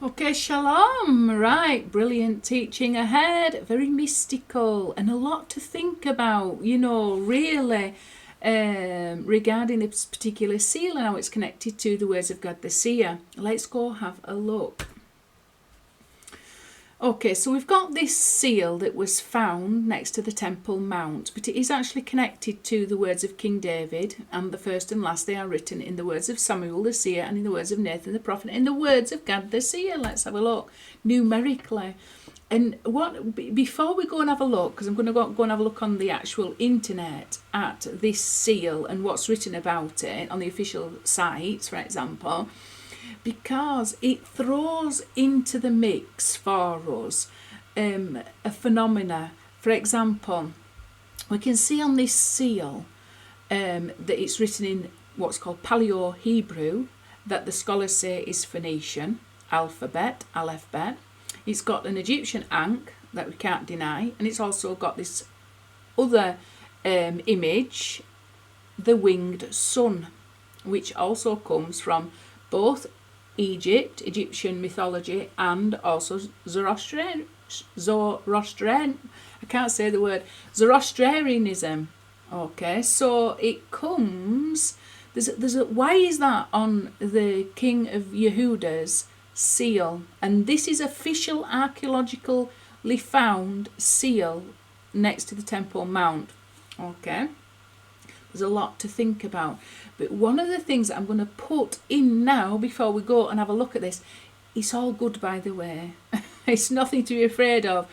Okay, shalom. Right, brilliant teaching ahead. Very mystical and a lot to think about, really regarding this particular seal and how it's connected to the words of Gad the Seer. Let's go have a look. Okay, so we've got this seal that was found next to the Temple Mount, but it is actually connected to the words of King David, and the first and last they are written in the words of Samuel the seer and in the words of Nathan the prophet and in the words of Gad the Seer. Let's have a look numerically. And before we go and have a look, because I'm going to go and have a look on the actual internet at this seal and what's written about it on the official sites, for example, because it throws into the mix for us a phenomena. For example, we can see on this seal that it's written in what's called Paleo-Hebrew, that the scholars say is Phoenician alphabet, alef-bet. It's got an Egyptian ankh that we can't deny, and it's also got this other image, the winged sun, which also comes from both Egyptian mythology, and also Zoroastrianism. Okay, so it comes. Why is that on the King of Yehuda's seal? And this is official archaeologically found seal next to the Temple Mount. Okay. There's a lot to think about. But one of the things that I'm going to put in now before we go and have a look at this, it's all good, by the way. It's nothing to be afraid of.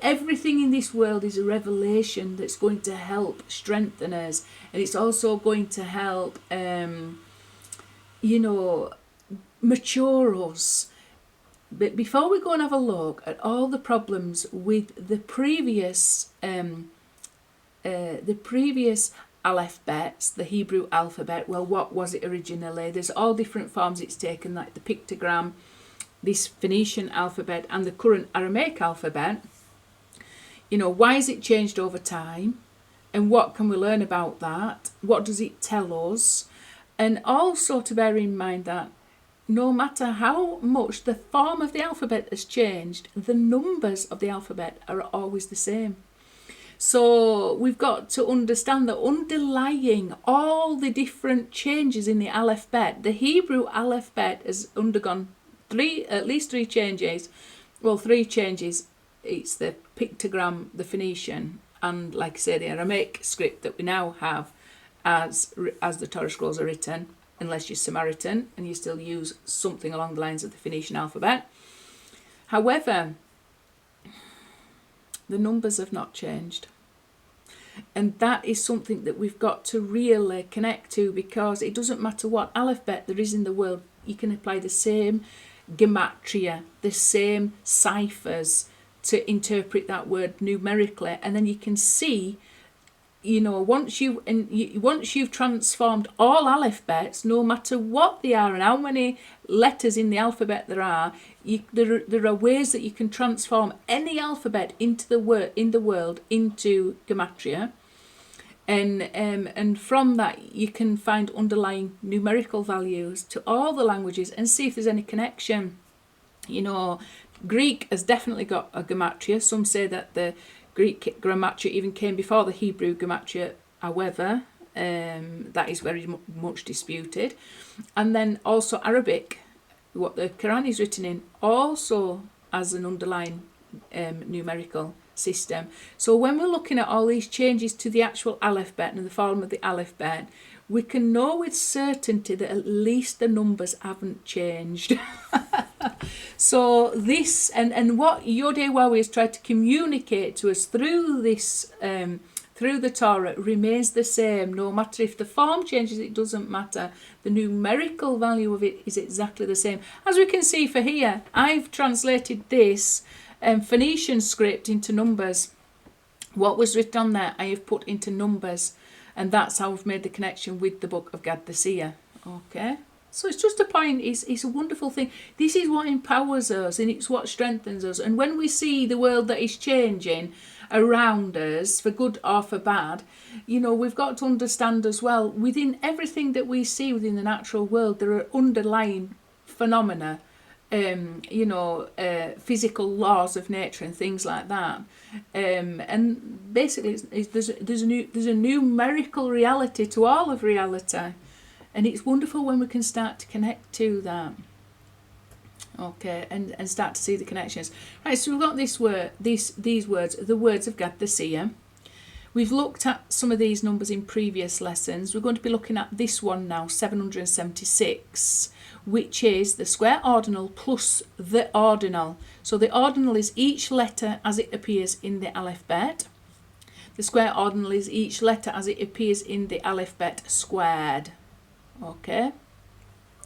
Everything in this world is a revelation that's going to help strengthen us. And it's also going to help, mature us. But before we go and have a look at all the problems with the previous alphabets, the Hebrew alphabet, well, what was it originally? There's all different forms it's taken, like the pictogram, this Phoenician alphabet, and the current Aramaic alphabet. Why is it changed over time? And what can we learn about that? What does it tell us? And also to bear in mind that no matter how much the form of the alphabet has changed, the numbers of the alphabet are always the same. So we've got to understand that underlying all the different changes in the alphabet, the Hebrew alphabet has undergone at least three changes. Well, three changes. It's the pictogram, the Phoenician, and like I say, the Aramaic script that we now have as the Torah scrolls are written, unless you're Samaritan and you still use something along the lines of the Phoenician alphabet. However, the numbers have not changed. And that is something that we've got to really connect to, because it doesn't matter what alphabet there is in the world, you can apply the same gematria, the same ciphers to interpret that word numerically, and then you can see, once you've transformed all alphabets, no matter what they are and how many letters in the alphabet there are, there are ways that you can transform any alphabet in the world into gematria, and from that you can find underlying numerical values to all the languages and see if there's any connection. Greek has definitely got a gematria. Some say that the Greek gematria even came before the Hebrew gematria. However, that is very much disputed. And then also Arabic, what the Quran is written in, also as an underlying numerical system. So when we're looking at all these changes to the actual alphabet and the form of the alphabet, we can know with certainty that at least the numbers haven't changed. So this and what Yodhe has tried to communicate to us through this through the Torah remains the same. No matter if the form changes, it doesn't matter. The numerical value of it is exactly the same. As we can see for here, I've translated this Phoenician script into numbers. What was written on there, I have put into numbers, and that's how I've made the connection with the book of Gad the Seer. Okay, so it's just a point. It's a wonderful thing. This is what empowers us, and it's what strengthens us. And when we see the world that is changing around us, for good or for bad, we've got to understand as well, within everything that we see within the natural world, there are underlying phenomena physical laws of nature and things like that. And basically, there's a numerical reality to all of reality, and it's wonderful when we can start to connect to that. Okay, and start to see the connections. Right, so we've got these words, the words of Gad the Seer. We've looked at some of these numbers in previous lessons. We're going to be looking at this one now, 776, which is the square ordinal plus the ordinal. So the ordinal is each letter as it appears in the alphabet. The square ordinal is each letter as it appears in the alphabet squared. Okay,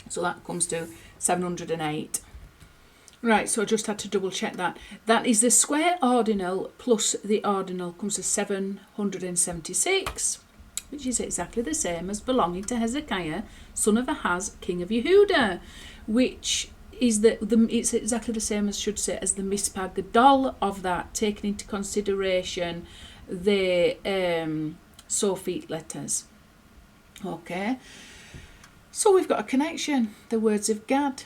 so that comes to 708. Right, so I just had to double check that. That is the square ordinal plus the ordinal comes to 776, which is exactly the same as belonging to Hezekiah, son of Ahaz, king of Yehuda, which is it's exactly the same as the mispah gadol of that, taking into consideration the Sophite letters. Okay, so we've got a connection. The words of Gad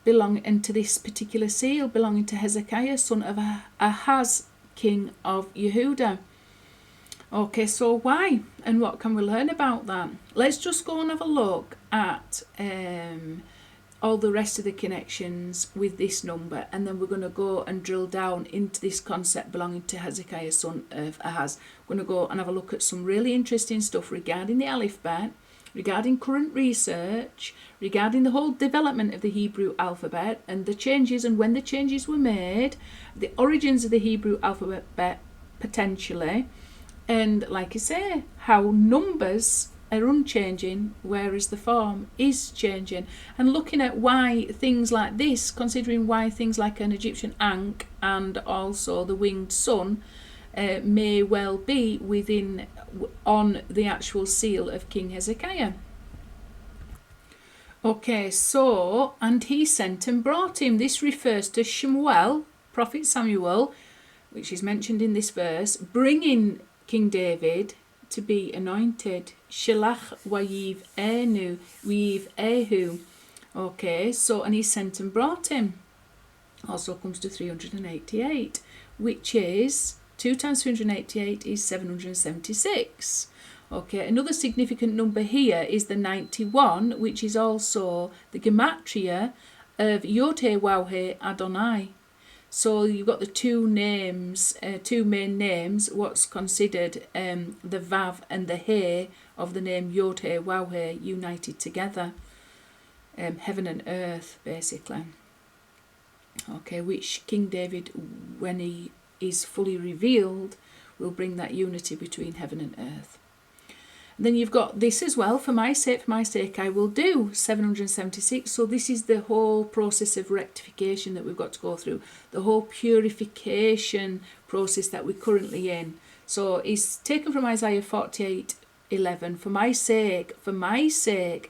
belonging to this particular seal, belonging to Hezekiah, son of Ahaz, king of Yehuda. Okay, so why and what can we learn about that? Let's just go and have a look at all the rest of the connections with this number, and then we're going to go and drill down into this concept belonging to Hezekiah, son of Ahaz. We're going to go and have a look at some really interesting stuff regarding the alphabet, regarding current research, regarding the whole development of the Hebrew alphabet and the changes and when the changes were made, the origins of the Hebrew alphabet potentially, and like I say, how numbers are unchanging whereas the form is changing, and looking at why things like this, considering why things like an Egyptian ankh and also the winged sun may well be on the actual seal of King Hezekiah. Okay, so, and he sent and brought him. This refers to Shemuel, prophet Samuel, which is mentioned in this verse, bringing King David to be anointed. Shelach wayiv ehu. Okay, so, and he sent and brought him. Also comes to 388, which is 2 times 388 is 776. Okay, another significant number here is the 91, which is also the gematria of Yod-Heh-Waw-Heh Adonai. So you've got the two main names, what's considered the Vav and the He of the name Yod-Heh-Waw-Heh united together. Heaven and earth, basically. Okay, which King David, when he is fully revealed, will bring that unity between heaven and earth. And then you've got this as well, for my sake I will do, 776. So this is the whole process of rectification that we've got to go through, the whole purification process that we're currently in. So it's taken from Isaiah 48:11. For my sake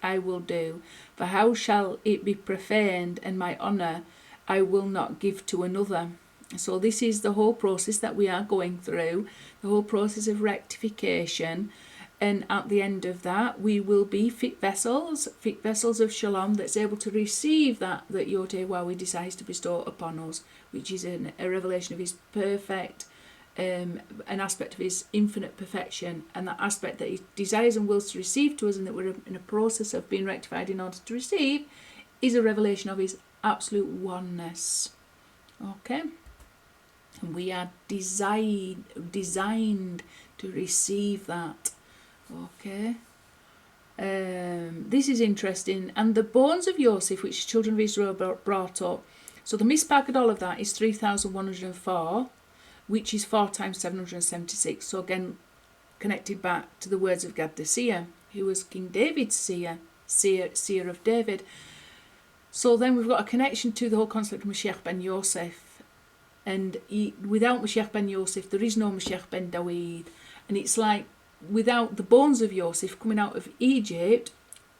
I will do, for how shall it be profaned, and my honour I will not give to another. So this is the whole process that we are going through, the whole process of rectification. And at the end of that, we will be fit vessels of shalom that's able to receive that Yod-Heh-Waw-Heh decides to bestow upon us, which is a revelation of his perfect, an aspect of his infinite perfection, and that aspect that he desires and wills to receive to us, and that we're in a process of being rectified in order to receive, is a revelation of his absolute oneness. Okay? And we are designed to receive that. Okay. This is interesting. And the bones of Joseph, which children of Israel brought up. So the mispah gadol of that is 3,104, which is 4 times 776. So again, connected back to the words of Gad the Seer, who was King David's seer of David. So then we've got a connection to the whole concept of Mashiach ben Yosef. And without Mashiach ben Yosef, there is no Mashiach ben Dawid. And it's like, without the bones of Joseph coming out of Egypt,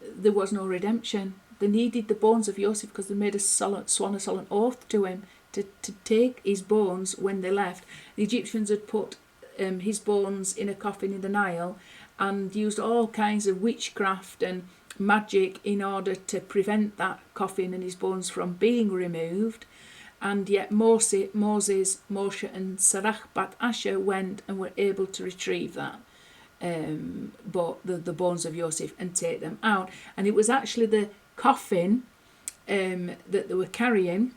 there was no redemption. They needed the bones of Joseph because they made a solemn oath to him to take his bones when they left. The Egyptians had put his bones in a coffin in the Nile and used all kinds of witchcraft and magic in order to prevent that coffin and his bones from being removed. And yet Moses, Moshe and Sarach Bat Asher went and were able to retrieve that, but the bones of Joseph, and take them out. And it was actually the coffin that they were carrying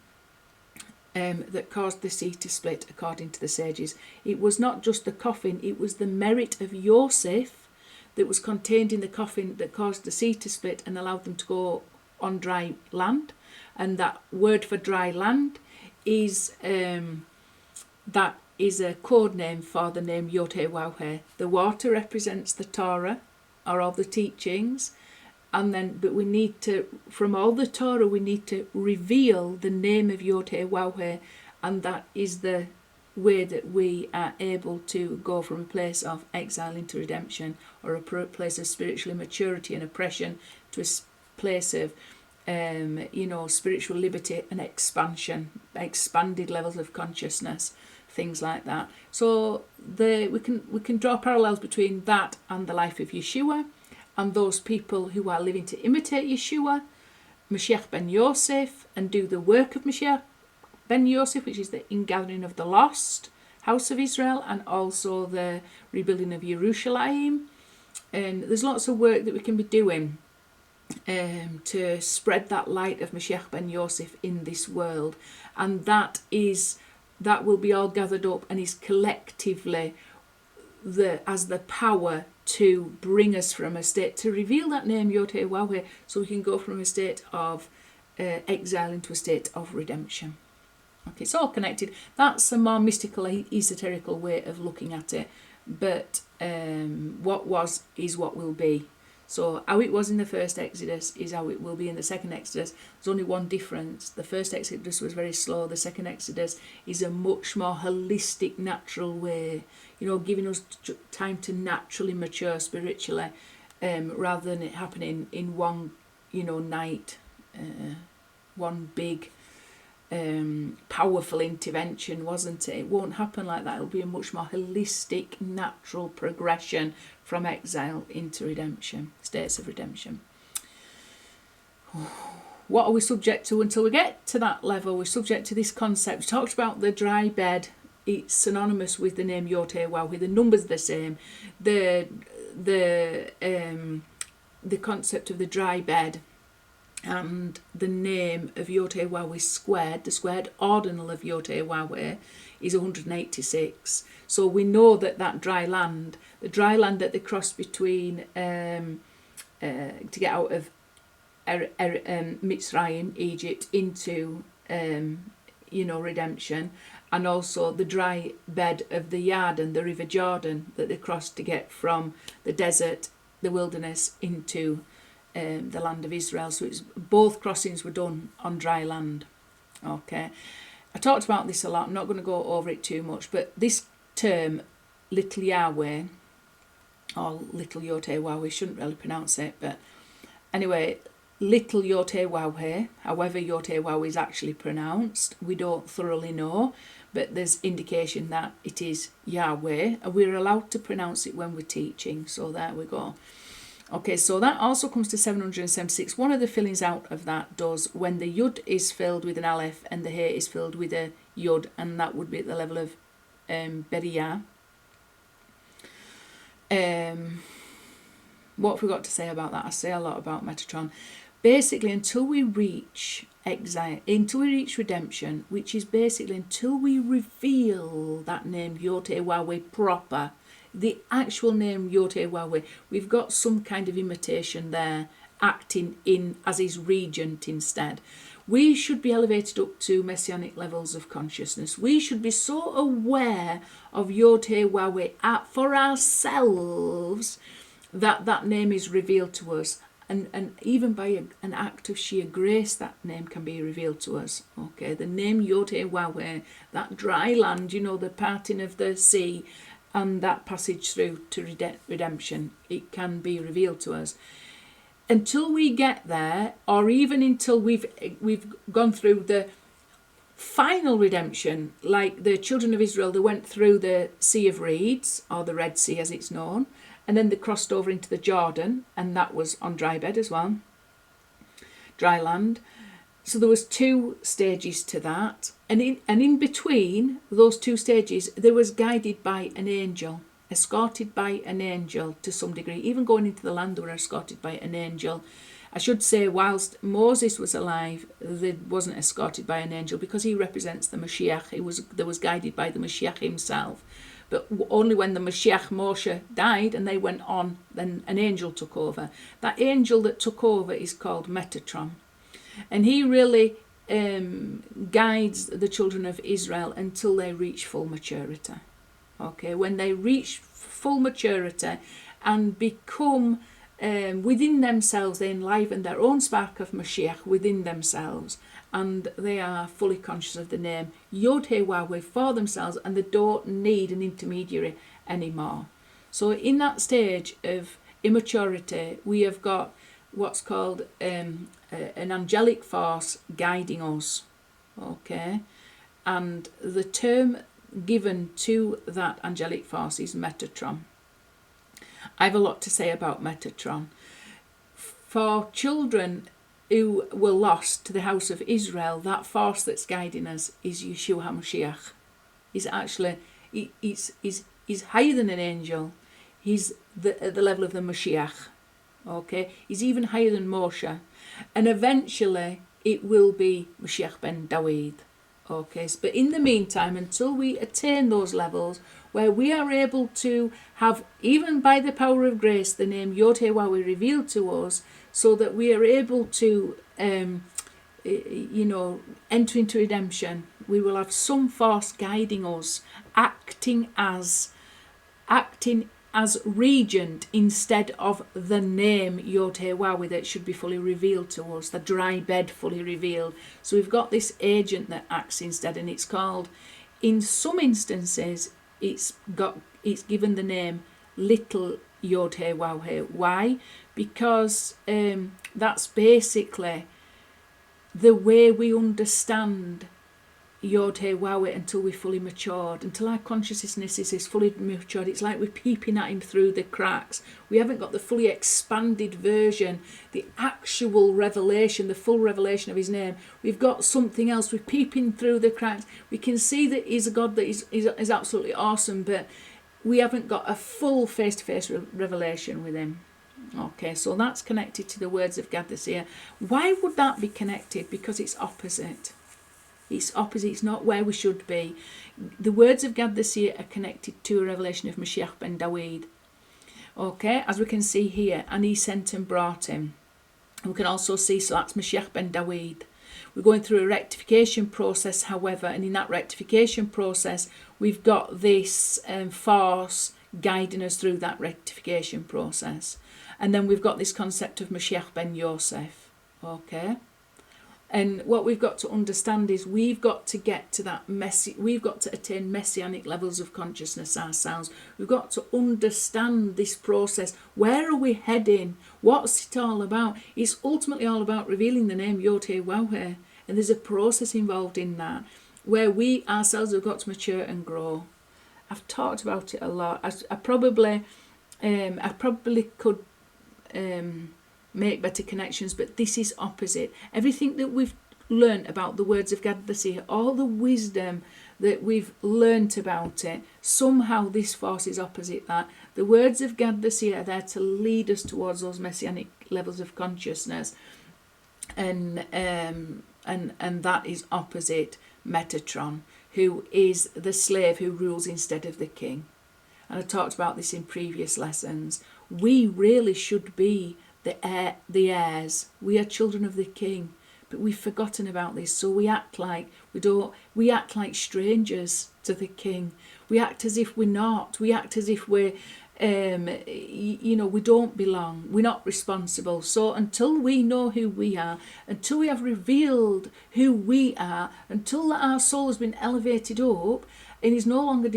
that caused the sea to split, according to the sages. It was not just the coffin, it was the merit of Joseph that was contained in the coffin that caused the sea to split and allowed them to go on dry land. And that word for dry land is that is a code name for the name Yod-Heh-Waw-Heh. The water represents the Torah, or all the teachings, and then, but we need to, from all the Torah, we need to reveal the name of Yod-Heh-Waw-Heh, and that is the way that we are able to go from a place of exile into redemption, or a place of spiritual immaturity and oppression, to a place of spiritual liberty and expansion, expanded levels of consciousness, things like that. So we can draw parallels between that and the life of Yeshua, and those people who are living to imitate Yeshua, Mashiach ben Yosef, and do the work of Mashiach ben Yosef, which is the ingathering of the lost house of Israel, and also the rebuilding of Yerushalayim. And there's lots of work that we can be doing to spread that light of Mashiach ben Yosef in this world, and that will be all gathered up and is collectively as the power to bring us from a state, to reveal that name Yod-Heh-Waw-Heh, so we can go from a state of exile into a state of redemption. Okay, it's all connected. That's a more mystical, esoterical way of looking at it, but what was is what will be. So how it was in the first Exodus is how it will be in the second Exodus. There's only one difference. The first Exodus was very slow. The second Exodus is a much more holistic, natural way, giving us time to naturally mature spiritually, rather than it happening in one, night, one big, powerful intervention, wasn't it? It won't happen like that. It'll be a much more holistic, natural progression from exile into redemption, states of redemption. What are we subject to until we get to that level? We're subject to this concept. We talked about the dry bed. It's synonymous with the name Yod-Heh-Waw-Heh. The numbers are the same. The concept of the dry bed and the name of Yod-Heh-Waw-Heh squared, the squared ordinal of Yod-Heh-Waw-Heh, is 186. So we know that dry land, the dry land that they crossed between to get out of Mitzrayim, Egypt, into redemption, and also the dry bed of the Yarden, the River Jordan, that they crossed to get from the desert, the wilderness, into the land of Israel. So both crossings were done on dry land. Okay, I talked about this a lot. I'm not going to go over it too much, but this term, little Yahweh, or little Yod-Heh-Waw-Heh, shouldn't really pronounce it, but anyway, little Yod-Heh-Waw-Heh, however Yod-Heh-Waw-Heh is actually pronounced, we don't thoroughly know, but there's indication that it is Yahweh, and we're allowed to pronounce it when we're teaching, so there we go. Okay, so that also comes to 776. One of the fillings out of that does when the Yud is filled with an alef and the He is filled with a Yud, and that would be at the level of Beriyah. What have we got to say about that? I say a lot about Metatron. Basically, until we reach exile, until we reach redemption, which is basically until we reveal that name Yod-Heh-Waw-Heh proper, the actual name Yod-Heh-Waw-Heh, we've got some kind of imitation there, acting in as his regent instead. We should be elevated up to messianic levels of consciousness. We should be so aware of Yod-Heh-Waw-Heh for ourselves that name is revealed to us. And even by an act of sheer grace, that name can be revealed to us. Okay, the name Yod-Heh-Waw-Heh, that dry land, the parting of the sea, and that passage through to redemption, it can be revealed to us. Until we get there, or even until we've gone through the final redemption, like the children of Israel, they went through the Sea of Reeds, or the Red Sea as it's known, and then they crossed over into the Jordan, and that was on dry bed as well, dry land. So there was 2 stages to that, and in between those 2 stages, they was guided by an angel, escorted by an angel to some degree. Even going into the land, they were escorted by an angel. I should say, whilst Moses was alive, they wasn't escorted by an angel because he represents the Mashiach. They was guided by the Mashiach himself. But only when the Mashiach Moshe died and they went on, then an angel took over. That angel that took over is called Metatron. And he really guides the children of Israel until they reach full maturity. Okay, when they reach full maturity and become within themselves, they enliven their own spark of Mashiach within themselves, and they are fully conscious of the name Yod-Heh-Wah-Weh for themselves, and they don't need an intermediary anymore. So in that stage of immaturity, we have got what's called an angelic force guiding us, okay? And the term given to that angelic force is Metatron. I have a lot to say about Metatron. For children who were lost to the house of Israel, that force that's guiding us is Yeshua HaMashiach. He's actually, he's higher than an angel. He's at the level of the Mashiach. Okay, he's even higher than Moshe, and eventually it will be Mashiach ben Dawid. Okay, but in the meantime, until we attain those levels where we are able to have, even by the power of grace, the name Yod-Heh-Wah-Weh revealed to us, so that we are able to, enter into redemption, we will have some force guiding us, acting as regent instead of the name Yod-Heh-Wah-Weh that should be fully revealed to us, the dry bed fully revealed. So we've got this agent that acts instead, and it's called, in some instances, it's given the name Little Yod-Heh-Wah-Weh. Why? Because that's basically the way we understand Yod-Heh-Wah-Weh until we're fully matured, until our consciousness is fully matured. It's like we're peeping at him through the cracks. We haven't got the fully expanded version, the actual revelation, the full revelation of his name. We've got something else. We're peeping through the cracks. We can see that he's a God that is absolutely awesome, but we haven't got a full face-to-face revelation with him. Okay, so that's connected to the words of Gad the Seer. Why would that be connected? Because it's opposite. It's opposite. It's not where we should be. The words of Gad the Seer are connected to a revelation of Mashiach ben Dawid. Okay, as we can see here, and he sent and brought him. And we can also see, so that's Mashiach ben Dawid. We're going through a rectification process, however, and in that rectification process, we've got this force guiding us through that rectification process. And then we've got this concept of Mashiach ben Yosef. Okay. And what we've got to understand is we've got to get to that we've got to attain messianic levels of consciousness ourselves. We've got to understand this process. Where are we heading? What's it all about? It's ultimately all about revealing the name Yod-Heh-Wah-Weh. And there's a process involved in that where we ourselves have got to mature and grow. I've talked about it a lot. I probably could make better connections, but this is opposite. Everything that we've learnt about the words of Gad the Seer, all the wisdom that we've learnt about it, somehow this force is opposite that. The words of Gad the Seer are there to lead us towards those messianic levels of consciousness, and that is opposite Metatron, who is the slave who rules instead of the king. And I talked about this in previous lessons. We really should be the heirs. We are children of the king, but we've forgotten about this, so we act like we act like strangers to the king. We act as if we're not. We act as if we're we don't belong. We're not responsible. So until we know who we are, until we have revealed who we are, until our soul has been elevated up and is no longer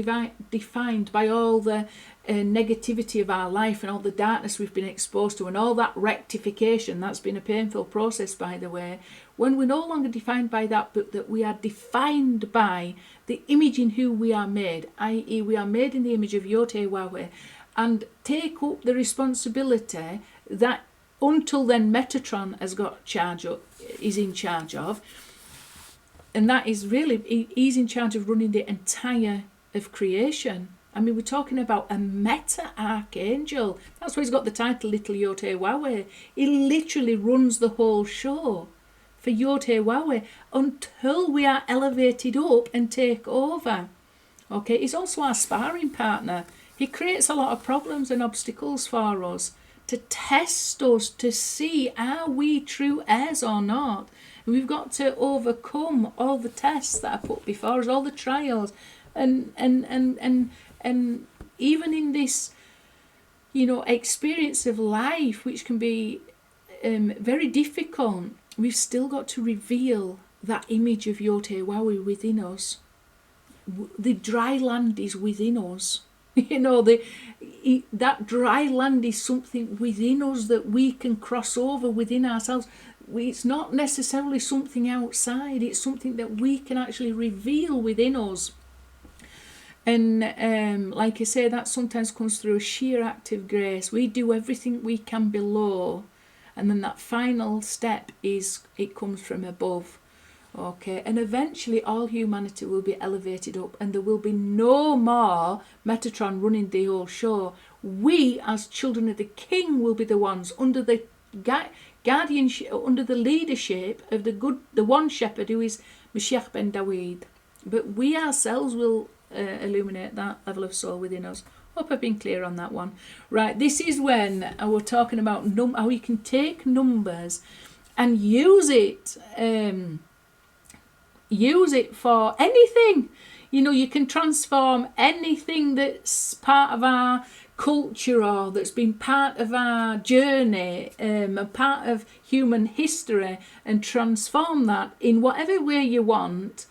defined by all the negativity of our life and all the darkness we've been exposed to and all that rectification, that's been a painful process, by the way. When we're no longer defined by that, but that we are defined by the image in who we are made, i.e. we are made in the image of Yod-Heh-Wah-Weh, and take up the responsibility that until then Metatron has got is in charge of, and that is really, he's in charge of running the entire of creation. I mean, we're talking about a meta-archangel. That's why he's got the title Little Yod-Heh-Wah-Weh. He literally runs the whole show for Yod-Heh-Wah-Weh until we are elevated up and take over. Okay, he's also our sparring partner. He creates a lot of problems and obstacles for us to test us to see, are we true heirs or not? And we've got to overcome all the tests that are put before us, all the trials, and even in this, experience of life, which can be very difficult, we've still got to reveal that image of Yod-Heh-Wah-Weh within us. The dry land is within us. That dry land is something within us that we can cross over within ourselves. It's not necessarily something outside. It's something that we can actually reveal within us. And like I say, that sometimes comes through a sheer act of grace. We do everything we can below, and then that final step is it comes from above. Okay, and eventually all humanity will be elevated up, and there will be no more Metatron running the whole show. We, as children of the King, will be the ones under the guardianship, under the leadership of the one shepherd who is Mashiach ben Dawid. But we ourselves will illuminate that level of soul within us. Hope I've been clear on that one. Right, this is when we're talking about how you can take numbers and use it for anything. You can transform anything that's part of our culture or that's been part of our journey, a part of human history, and transform that in whatever way you want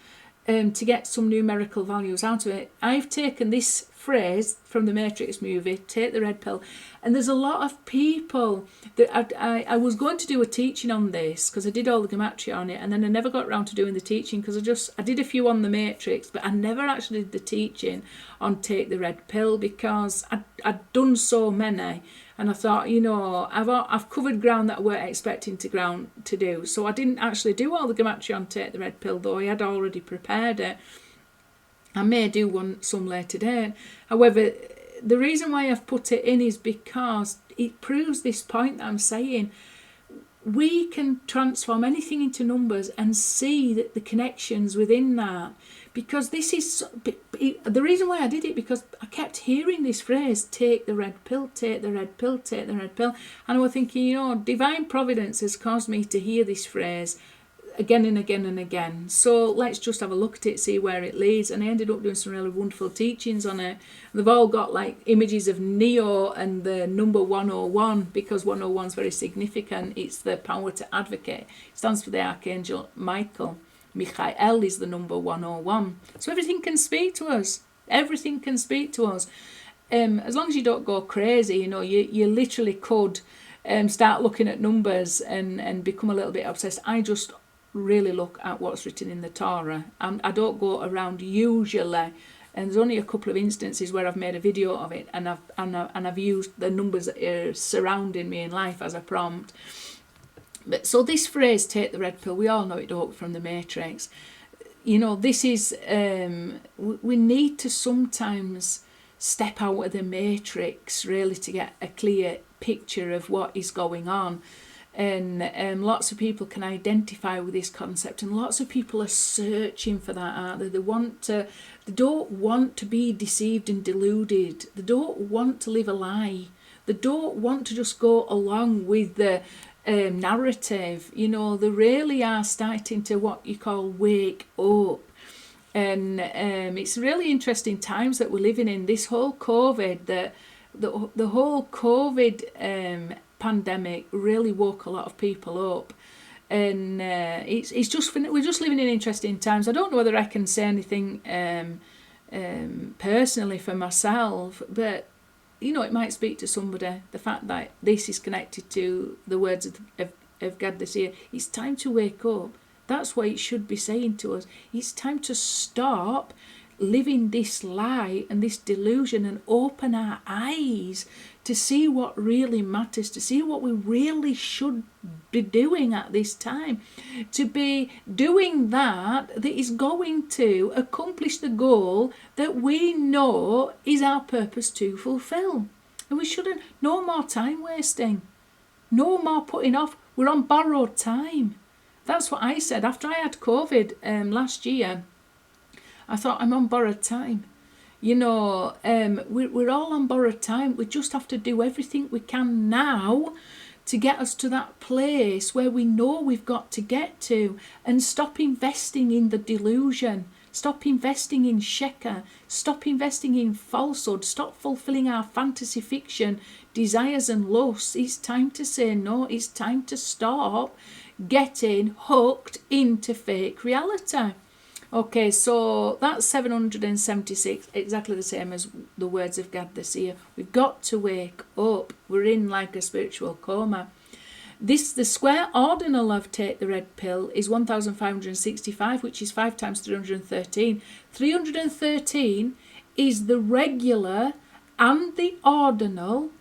to get some numerical values out of it. I've taken this phrase from the Matrix movie, take the red pill, and there's a lot of people that I was going to do a teaching on this because I did all the gematria on it, and then I never got around to doing the teaching because I did a few on the Matrix, but I never actually did the teaching on take the red pill because I'd done so many, and I thought, I've covered ground that I weren't expecting to do, so I didn't actually do all the gematria on take the red pill, though I had already prepared it. I may do some later date. However, the reason why I've put it in is because it proves this point that I'm saying. We can transform anything into numbers and see that the connections within that. Because this is the reason why I did it, because I kept hearing this phrase, take the red pill, take the red pill, take the red pill. And I was thinking, divine providence has caused me to hear this phrase again and again and again. So let's just have a look at it, see where it leads. And I ended up doing some really wonderful teachings on it. They've all got like images of Neo and the number 101, because 101 is very significant. It's the power to advocate. It stands for the Archangel Michael. Michael is the number 101. So everything can speak to us. Everything can speak to us. As long as you don't go crazy, you literally could start looking at numbers and become a little bit obsessed. I just really look at what's written in the Torah. I don't go around usually, and there's only a couple of instances where I've made a video of it, and I've used the numbers that are surrounding me in life as a prompt. But so this phrase, take the red pill, we all know it from the Matrix. This is we need to sometimes step out of the Matrix really to get a clear picture of what is going on. And lots of people can identify with this concept, and lots of people are searching for that, aren't they? They don't want to be deceived and deluded. They don't want to live a lie. They don't want to just go along with the narrative. They really are starting to what you call wake up. And it's really interesting times that we're living in. This whole COVID, the whole COVID pandemic really woke a lot of people up, and it's just we're just living in interesting times. I don't know whether I can say anything personally for myself, but it might speak to somebody. The fact that this is connected to the words of Gad the Seer. It's time to wake up. That's what it should be saying to us. It's time to stop living this lie and this delusion and open our eyes to see what really matters, to see what we really should be doing at this time, to be doing that is going to accomplish the goal that we know is our purpose to fulfill. And we shouldn't, no more time wasting, no more putting off. We're on borrowed time. That's what I said after I had COVID last year. I thought, I'm on borrowed time. You know, we're all on borrowed time. We just have to do everything we can now to get us to that place where we know we've got to get to, and stop investing in the delusion, stop investing in sheker, stop investing in falsehood, stop fulfilling our fantasy fiction desires and lusts. It's time to say no. It's time to stop getting hooked into fake reality. Okay, so that's 776, exactly the same as the words of Gad the Seer. We've got to wake up. We're in like a spiritual coma. The square ordinal of take the red pill is 1565, which is 5 times 313. 313 is the regular and the ordinal.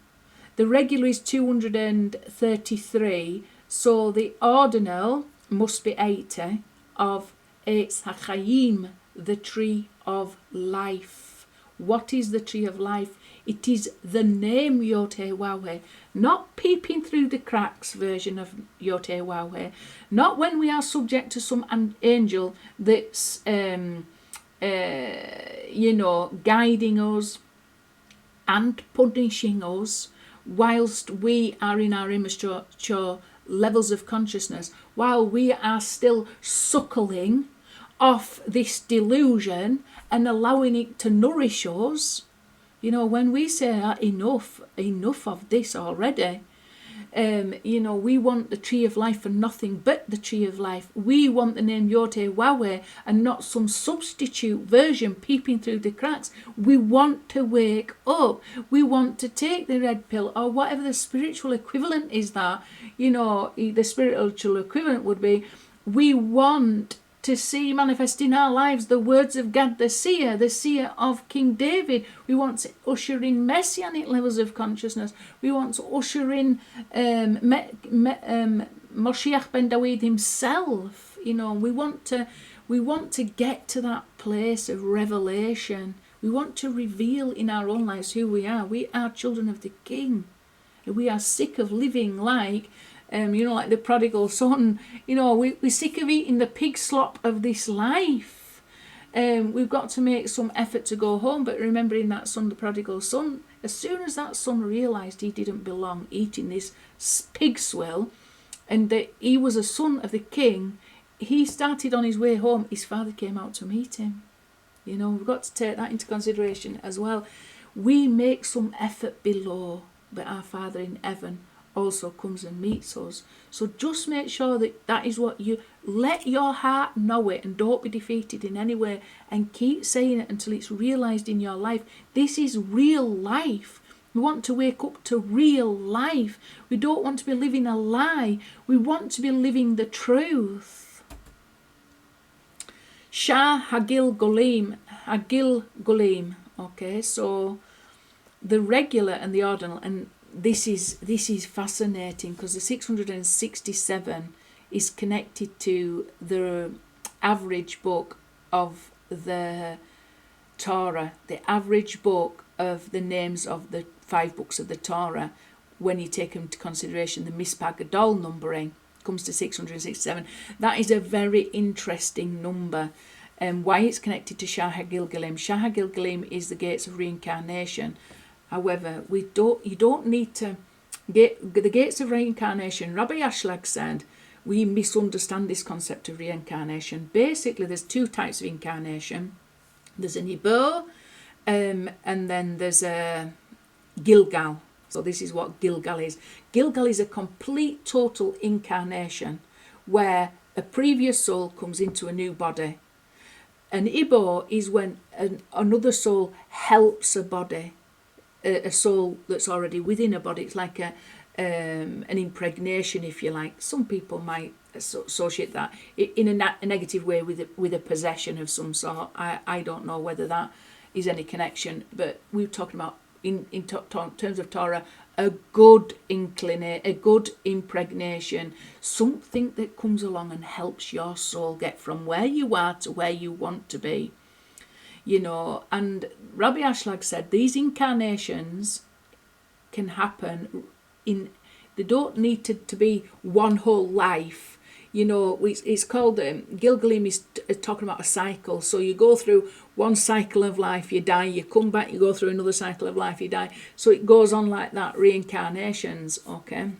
The regular is 233, so the ordinal must be 80 of Eitz HaChaim, the tree of life. What is the tree of life? It is the name Yod-Heh-Wah-Heh, not peeping through the cracks version of Yod-Heh-Wah-Heh, not when we are subject to some angel that's, guiding us and punishing us whilst we are in our immature levels of consciousness, while we are still suckling off this delusion and allowing it to nourish us. You know, when we say enough of this already, we want the tree of life and nothing but the tree of life. We want the name Yod-Heh-Wah-Heh and not some substitute version peeping through the cracks. We want to wake up. We want to take the red pill, or whatever the spiritual equivalent is that, the spiritual equivalent would be, we want to see manifest in our lives the words of Gad the seer of King David. We want to usher in messianic levels of consciousness. We want to usher in Moshiach ben David himself. We want to get to that place of revelation. We want to reveal in our own lives who we are. We are children of the King. We are sick of living like like the prodigal son. We're sick of eating the pig slop of this life. We've got to make some effort to go home. But remembering that son, the prodigal son, as soon as that son realised he didn't belong eating this pig swill, and that he was a son of the king, he started on his way home. His father came out to meet him. We've got to take that into consideration as well. We make some effort below, but our Father in heaven also comes and meets us. So just make sure that is what you let your heart know it, and don't be defeated in any way, and keep saying it until it's realized in your life. This is real life. We want to wake up to real life. We don't want to be living a lie. We want to be living the truth. Shah Hagil Golim. Okay, so the regular and the ordinal, and this is fascinating because the 667 is connected to the average book of the Torah, the average book of the names of the 5 books of the Torah. When you take into consideration the Mispah Gadol numbering, comes to 667. That is a very interesting number. Why it's connected to Shah HaGilgalim. Shah HaGilgalim is the Gates of Reincarnation. However, you don't need to get the Gates of Reincarnation. Rabbi Ashlag said we misunderstand this concept of reincarnation. Basically, there's 2 types of incarnation. There's a Nebo, and then there's a Gilgal. So this is what Gilgal is. Gilgal is a complete, total incarnation where a previous soul comes into a new body. An Ibo is when another soul helps a body, a soul that's already within a body. It's like an impregnation, if you like. Some people might associate that in a negative way with a possession of some sort. I don't know whether that is any connection, but we're talking about in terms of Torah, a good a good impregnation, something that comes along and helps your soul get from where you are to where you want to be. And Rabbi Ashlag said these incarnations can happen they don't need to be one whole life. It's called Gilgalim is talking about a cycle. So you go through one cycle of life, you die, you come back, you go through another cycle of life, you die. So it goes on like that, reincarnations. Okay,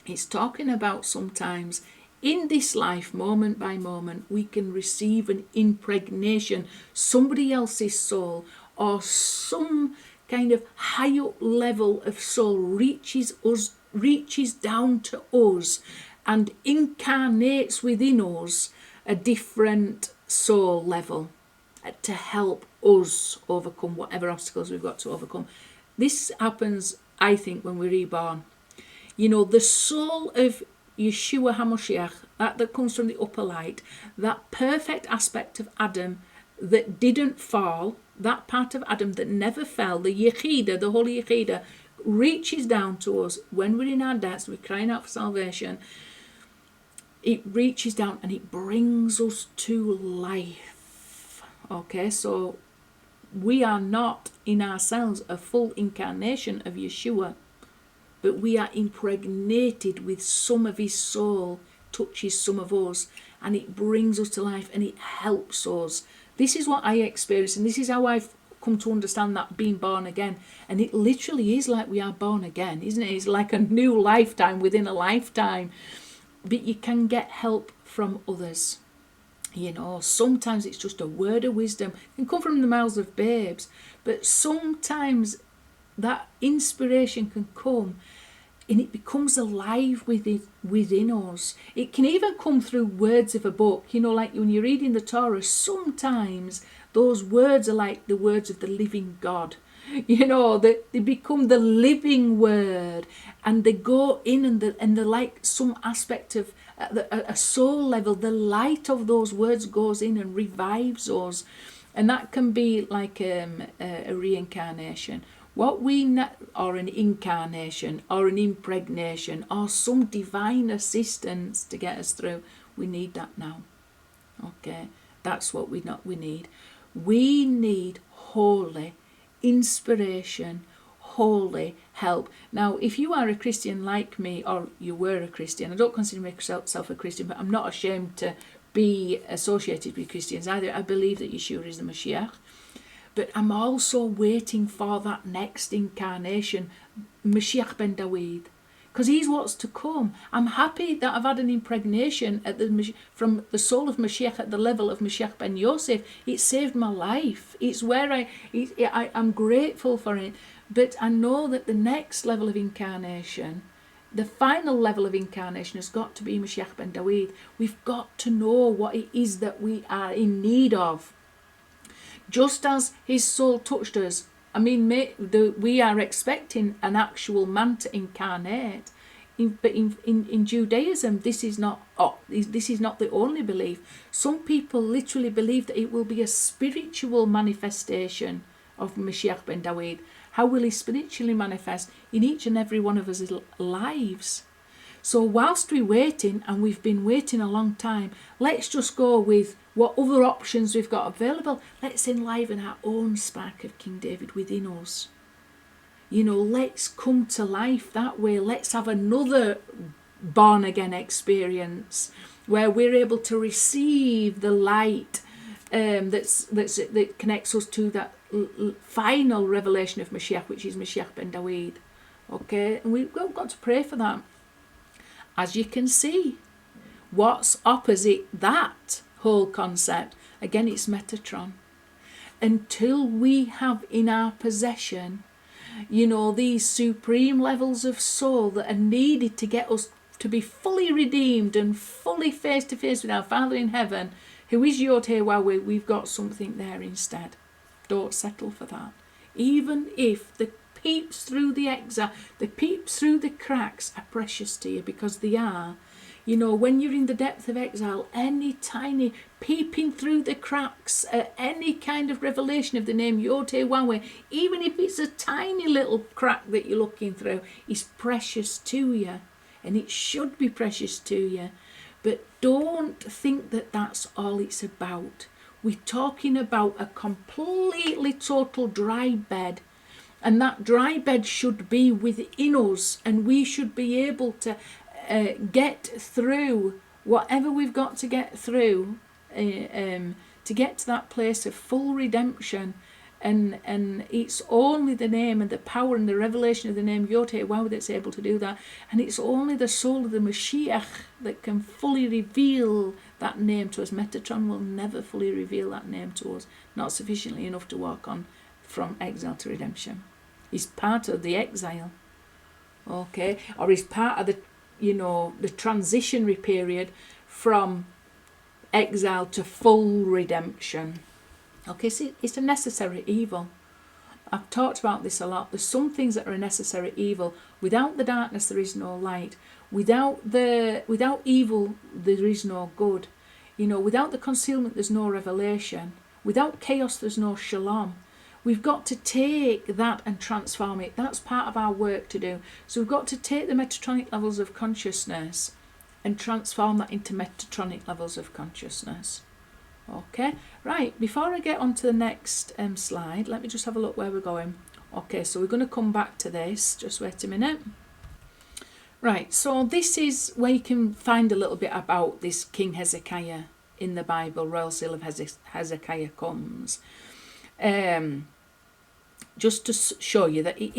it's talking about sometimes in this life, moment by moment, we can receive an impregnation, somebody else's soul or some kind of higher level of soul reaches down to us and incarnates within us a different soul level to help us overcome whatever obstacles we've got to overcome. This happens, I think, when we're reborn. The soul of Yeshua HaMashiach, that comes from the upper light, that perfect aspect of Adam that didn't fall, that part of Adam that never fell, the Yechida, the Holy Yechida, reaches down to us when we're in our debts, we're crying out for salvation. It reaches down and it brings us to life. Okay, so we are not in ourselves a full incarnation of Yeshua, but we are impregnated with some of his soul, touches some of us, and it brings us to life and it helps us. This is what I experience, and this is how I've come to understand that being born again. And it literally is like we are born again, isn't it? It's like a new lifetime within a lifetime. But you can get help from others. Sometimes it's just a word of wisdom. It can come from the mouths of babes. But sometimes that inspiration can come and it becomes alive within us. It can even come through words of a book. Like when you're reading the Torah, sometimes those words are like the words of the living God. They become the living word, and they go in and they're like some aspect of a soul level. The light of those words goes in and revives us, and that can be like a reincarnation. Or an incarnation, or an impregnation, or some divine assistance to get us through. We need that now. Okay, that's what we need. We need holy inspiration, holy help. Now, if you are a Christian like me, or you were a Christian, I don't consider myself a Christian, but I'm not ashamed to be associated with Christians either. I believe that Yeshua is the Mashiach. But I'm also waiting for that next incarnation, Mashiach ben David, because he's what's to come. I'm happy that I've had an impregnation from the soul of Mashiach at the level of Mashiach ben Yosef. It saved my life. It's where I'm grateful for it. But I know that the next level of incarnation, the final level of incarnation, has got to be Mashiach ben David. We've got to know what it is that we are in need of. Just as his soul touched us, we are expecting an actual man to incarnate. But in Judaism, this is not the only belief. Some people literally believe that it will be a spiritual manifestation of Mashiach ben David. How will he spiritually manifest? In each and every one of us lives. So whilst we're waiting, and we've been waiting a long time, let's just go with what other options we've got available. Let's enliven our own spark of King David within us. Let's come to life that way. Let's have another born again experience where we're able to receive the light that connects us to that final revelation of Mashiach, which is Mashiach ben David. Okay, and we've got to pray for that. As you can see, what's opposite that whole concept? Again, it's Metatron. Until we have in our possession, these supreme levels of soul that are needed to get us to be fully redeemed and fully face to face with our Father in heaven, who is Yod Heh Wah-Weh, we've got something there instead. Don't settle for that. Even if the peeps through the exile, the peeps through the cracks are precious to you, because they are. You know, when you're in the depth of exile, any tiny peeping through the cracks, any kind of revelation of the name Yod-Heh-Wah-Weh, even if it's a tiny little crack that you're looking through, is precious to you. And it should be precious to you. But don't think that that's all it's about. We're talking about a completely total dry bed. And that dry bed should be within us. And we should be able to get through whatever we've got to get through to get to that place of full redemption. And it's only the name and the power and the revelation of the name Yod-Heh-Wah that's able to do that. And it's only the soul of the Mashiach that can fully reveal that name to us. Metatron will never fully reveal that name to us, not sufficiently enough to walk on from exile to redemption. He's part of the exile, okay, or he's part of the, you know, the transitionary period from exile to full redemption. Okay, so it's a necessary evil. I've talked about this a lot. There's some things that are a necessary evil. Without the darkness, there is no light. Without evil, there is no good. You know, without the concealment, there's no revelation. Without chaos, there's no shalom. We've got to take that and transform it. That's part of our work to do. So we've got to take the metatronic levels of consciousness and transform that into metatronic levels of consciousness. Okay, right, before I get on to the next slide, let me just have a look where we're going. Okay, so we're going to come back to this. Just wait a minute. Right, so this is where you can find a little bit about this King Hezekiah in the Bible. Royal Seal of Hezekiah comes. Just to show you that it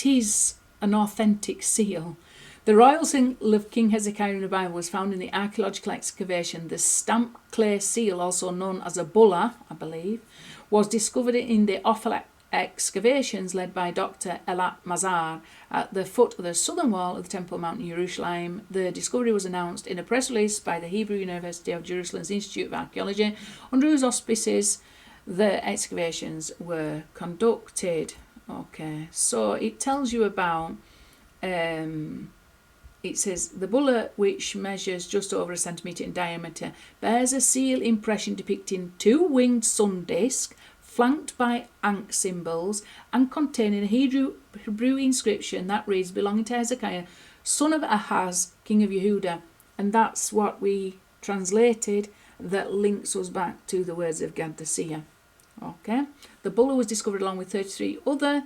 is an authentic seal. The royal seal of King Hezekiah in the Bible was found in the archaeological excavation. The stamped clay seal, also known as a bulla, I believe, was discovered in the Ophel excavations led by Dr. Elat Mazar at the foot of the southern wall of the Temple Mount in Jerusalem. The discovery was announced in a press release by the Hebrew University of Jerusalem's Institute of Archaeology, under whose auspices the excavations were conducted. Okay, so it tells you about it says, the bulla, which measures just over a centimetre in diameter, bears a seal impression depicting two winged sun discs, flanked by ankh symbols, and containing a Hebrew inscription that reads, belonging to Hezekiah, son of Ahaz, king of Yehuda. And that's what we translated, that links us back to the words of Gad the Seer. Okay, the bulla was discovered along with 33 other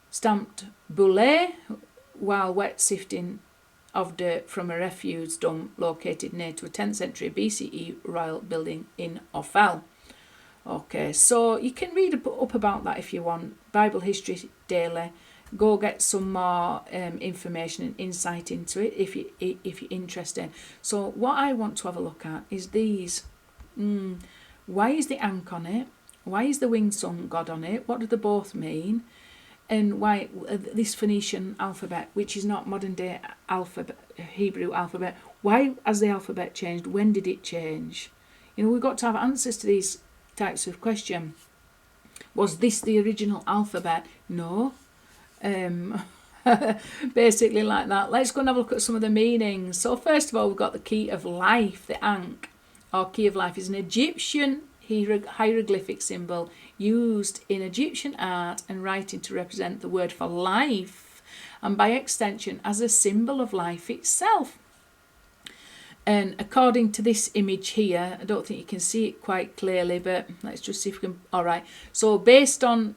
stamped bullae while wet sifting of dirt from a refuse dump located near to a 10th century BCE royal building in Ophel. Okay, so you can read up about that if you want. Bible History Daily. Go get some more information and insight into it if you're interested. So what I want to have a look at is these. Why is the ankh on it? Why is the winged sun god on it? What do they both mean? And why this Phoenician alphabet, which is not modern day alphabet, Hebrew alphabet, why has the alphabet changed? When did it change? You know, we've got to have answers to these types of questions. Was this the original alphabet? No. Basically like that. Let's go and have a look at some of the meanings. So first of all, we've got the key of life, the ankh, or key of life, is an Egyptian hieroglyphic symbol used in Egyptian art and writing to represent the word for life, and by extension as a symbol of life itself. And according to this image here, I don't think you can see it quite clearly, but let's just see if we can. All right, so based on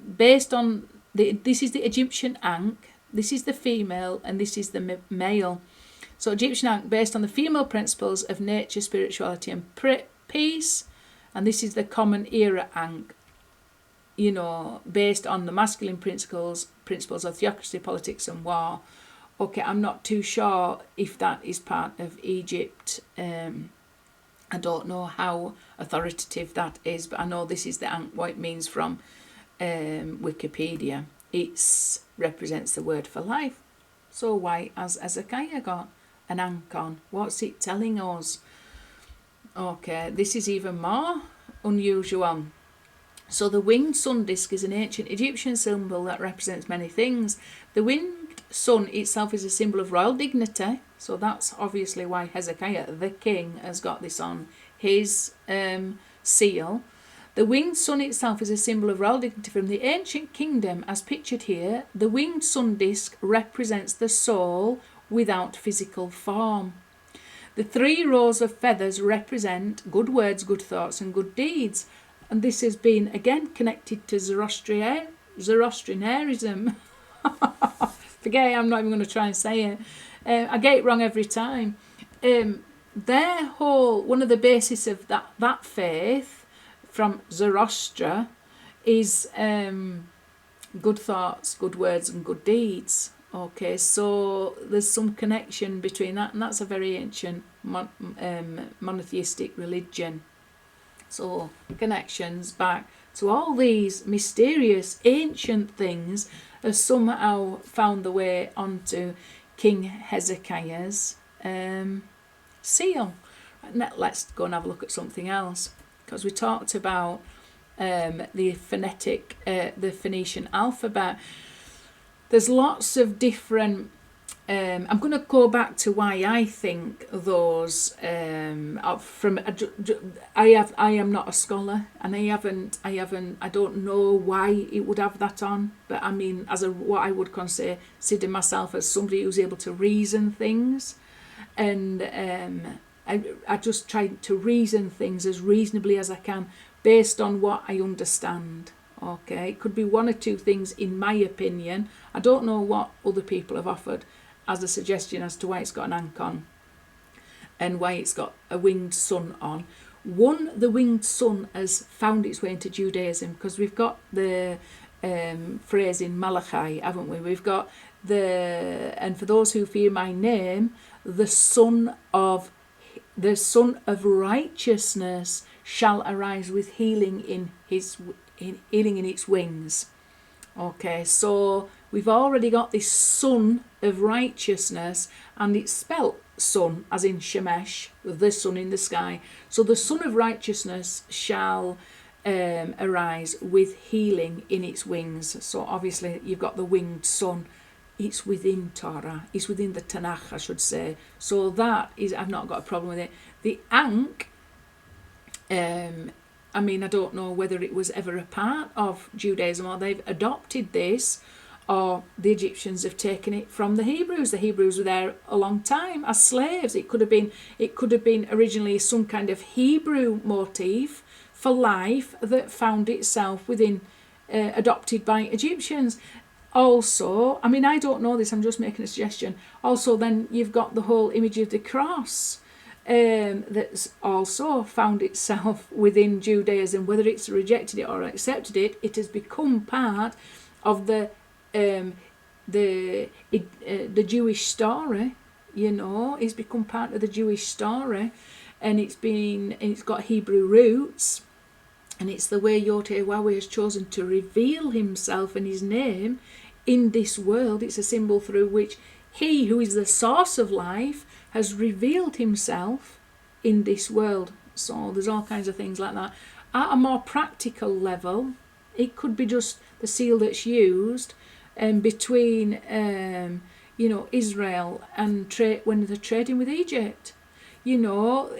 this is the Egyptian ankh, this is the female, and this is the male. So Egyptian ankh, based on the female principles of nature, spirituality, and peace. And this is the common era ankh, you know, based on the masculine principles of theocracy, politics and war. Okay, I'm not too sure if that is part of Egypt. I don't know how authoritative that is, but I know this is the ankh, what it means from Wikipedia. It represents the word for life. So why has Hezekiah got an ankh on? What's it telling us? Okay, this is even more unusual. So the winged sun disk is an ancient Egyptian symbol that represents many things. The winged sun itself is a symbol of royal dignity. So that's obviously why Hezekiah, the king, has got this on his seal. The winged sun itself is a symbol of royal dignity from the ancient kingdom, as pictured here. The winged sun disk represents the soul without physical form. The 3 rows of feathers represent good words, good thoughts, and good deeds. And this has been, again, connected to Zoroastrianism. Forget it, I'm not even going to try and say it. I get it wrong every time. Their whole, one of the bases of that faith from Zoroaster is good thoughts, good words, and good deeds. Okay, so there's some connection between that, and that's a very ancient monotheistic religion. So connections back to all these mysterious ancient things have somehow found the way onto King Hezekiah's seal. Now let's go and have a look at something else, because we talked about the Phoenician alphabet. There's lots of different. I'm going to go back to why I think those. I am not a scholar, and I don't know why it would have that on. But I mean, as what I would consider myself as somebody who's able to reason things, and I just try to reason things as reasonably as I can based on what I understand. Okay, it could be 1 or 2 things in my opinion. I don't know what other people have offered as a suggestion as to why it's got an ankh on and why it's got a winged sun on. The winged sun has found its way into Judaism, because we've got the phrase in Malachi, haven't we? We've got and for those who fear my name, the sun of righteousness shall arise with healing in its wings. Okay, so we've already got this sun of righteousness, and it's spelt sun as in Shemesh, the sun in the sky. So the sun of righteousness shall arise with healing in its wings. So obviously you've got the winged sun. It's within Torah. It's within the Tanakh, I should say. So that is, I've not got a problem with it. The ankh, I mean, I don't know whether it was ever a part of Judaism or they've adopted this, or the Egyptians have taken it from the Hebrews. The Hebrews were there a long time as slaves. It could have been originally some kind of Hebrew motif for life that found itself within, adopted by Egyptians. Also, I mean, I don't know this, I'm just making a suggestion. Also, then you've got the whole image of the cross that's also found itself within Judaism. Whether it's rejected it or accepted it, it has become part of the Jewish story. You know, it's become part of the Jewish story, and it's got Hebrew roots, and it's the way Yod-Heh-Wah has chosen to reveal himself and his name in this world. It's a symbol through which he, who is the source of life, has revealed himself in this world. So there's all kinds of things like that. At a more practical level, it could be just the seal that's used between Israel and when they're trading with Egypt. You know,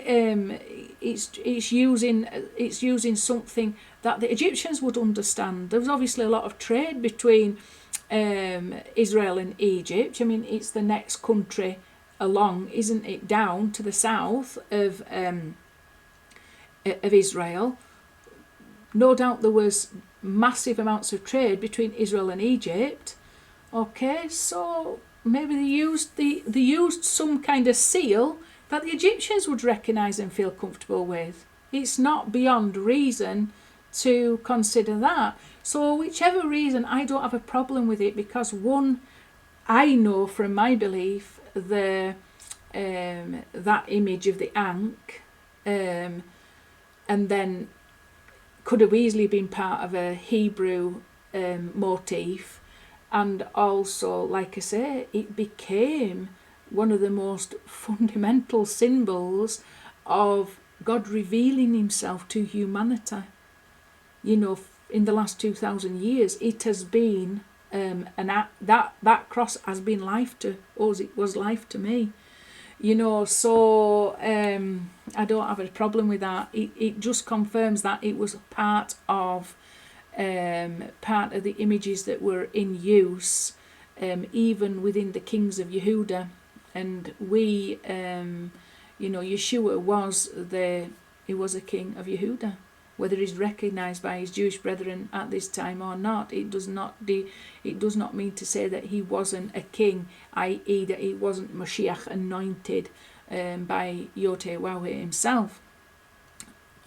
it's using something that the Egyptians would understand. There was obviously a lot of trade between Israel and Egypt. I mean, it's the next country along, isn't it, down to the south of Israel. No doubt there was massive amounts of trade between Israel and Egypt. Okay, so maybe they used some kind of seal that the Egyptians would recognise and feel comfortable with. It's not beyond reason to consider that. So whichever reason, I don't have a problem with it, because one, I know from my belief that image of the ankh, and then could have easily been part of a Hebrew motif, and also, like I say, it became one of the most fundamental symbols of God revealing himself to humanity. You know, in the last 2,000 years, it has been that cross has been life to us. It was life to me. So I don't have a problem with that. It just confirms that it was part of the images that were in use, even within the kings of Yehuda. And we, Yeshua was a king of Yehuda. Whether he's recognised by his Jewish brethren at this time or not, it does not mean to say that he wasn't a king, i.e. that he wasn't Mashiach anointed by Yahweh himself.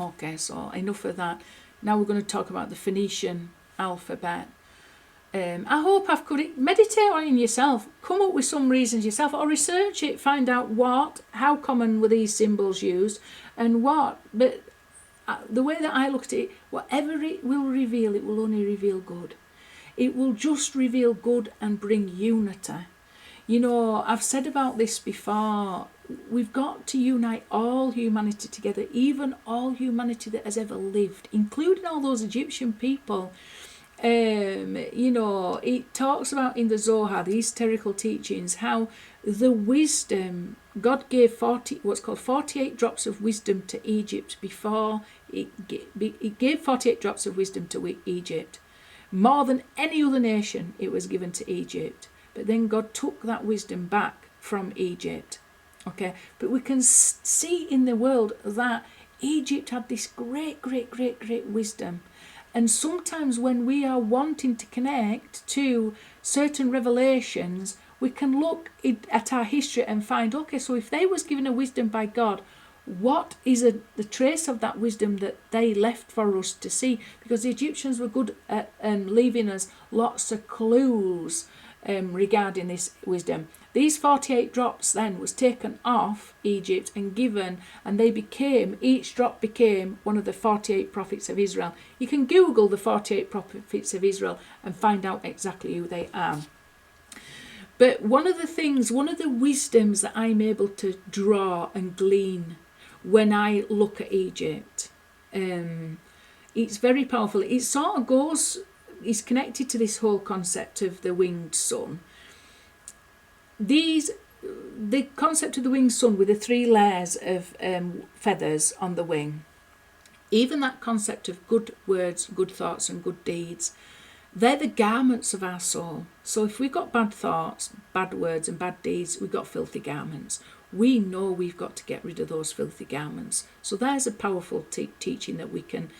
Okay, so enough of that. Now we're going to talk about the Phoenician alphabet. I hope I've could meditate on it yourself, come up with some reasons yourself, or research it, find out how common were these symbols used, and what. But the way that I look at it, whatever it will reveal, it will only reveal good. It will just reveal good and bring unity. I've said about this before. We've got to unite all humanity together, even all humanity that has ever lived, including all those Egyptian people. It talks about in the Zohar, the esoterical teachings, how the wisdom, God gave 48 drops of wisdom to Egypt before it gave 48 drops of wisdom to Egypt. More than any other nation it was given to Egypt. But then God took that wisdom back from Egypt. Okay, but we can see in the world that Egypt had this great wisdom. And sometimes when we are wanting to connect to certain revelations, we can look at our history and find, okay, so if they was given a wisdom by God, what is the trace of that wisdom that they left for us to see? Because the Egyptians were good at leaving us lots of clues regarding this wisdom. These 48 drops then was taken off Egypt and given, and each drop became one of the 48 prophets of Israel. You can Google the 48 prophets of Israel and find out exactly who they are. But one of the wisdoms that I'm able to draw and glean when I look at Egypt, it's very powerful. It sort of is connected to this whole concept of the winged sun. The concept of the winged sun with the 3 layers of feathers on the wing, even that concept of good words, good thoughts and good deeds, they're the garments of our soul. So if we've got bad thoughts, bad words and bad deeds, we've got filthy garments. We know we've got to get rid of those filthy garments. So there's a powerful teaching that we can...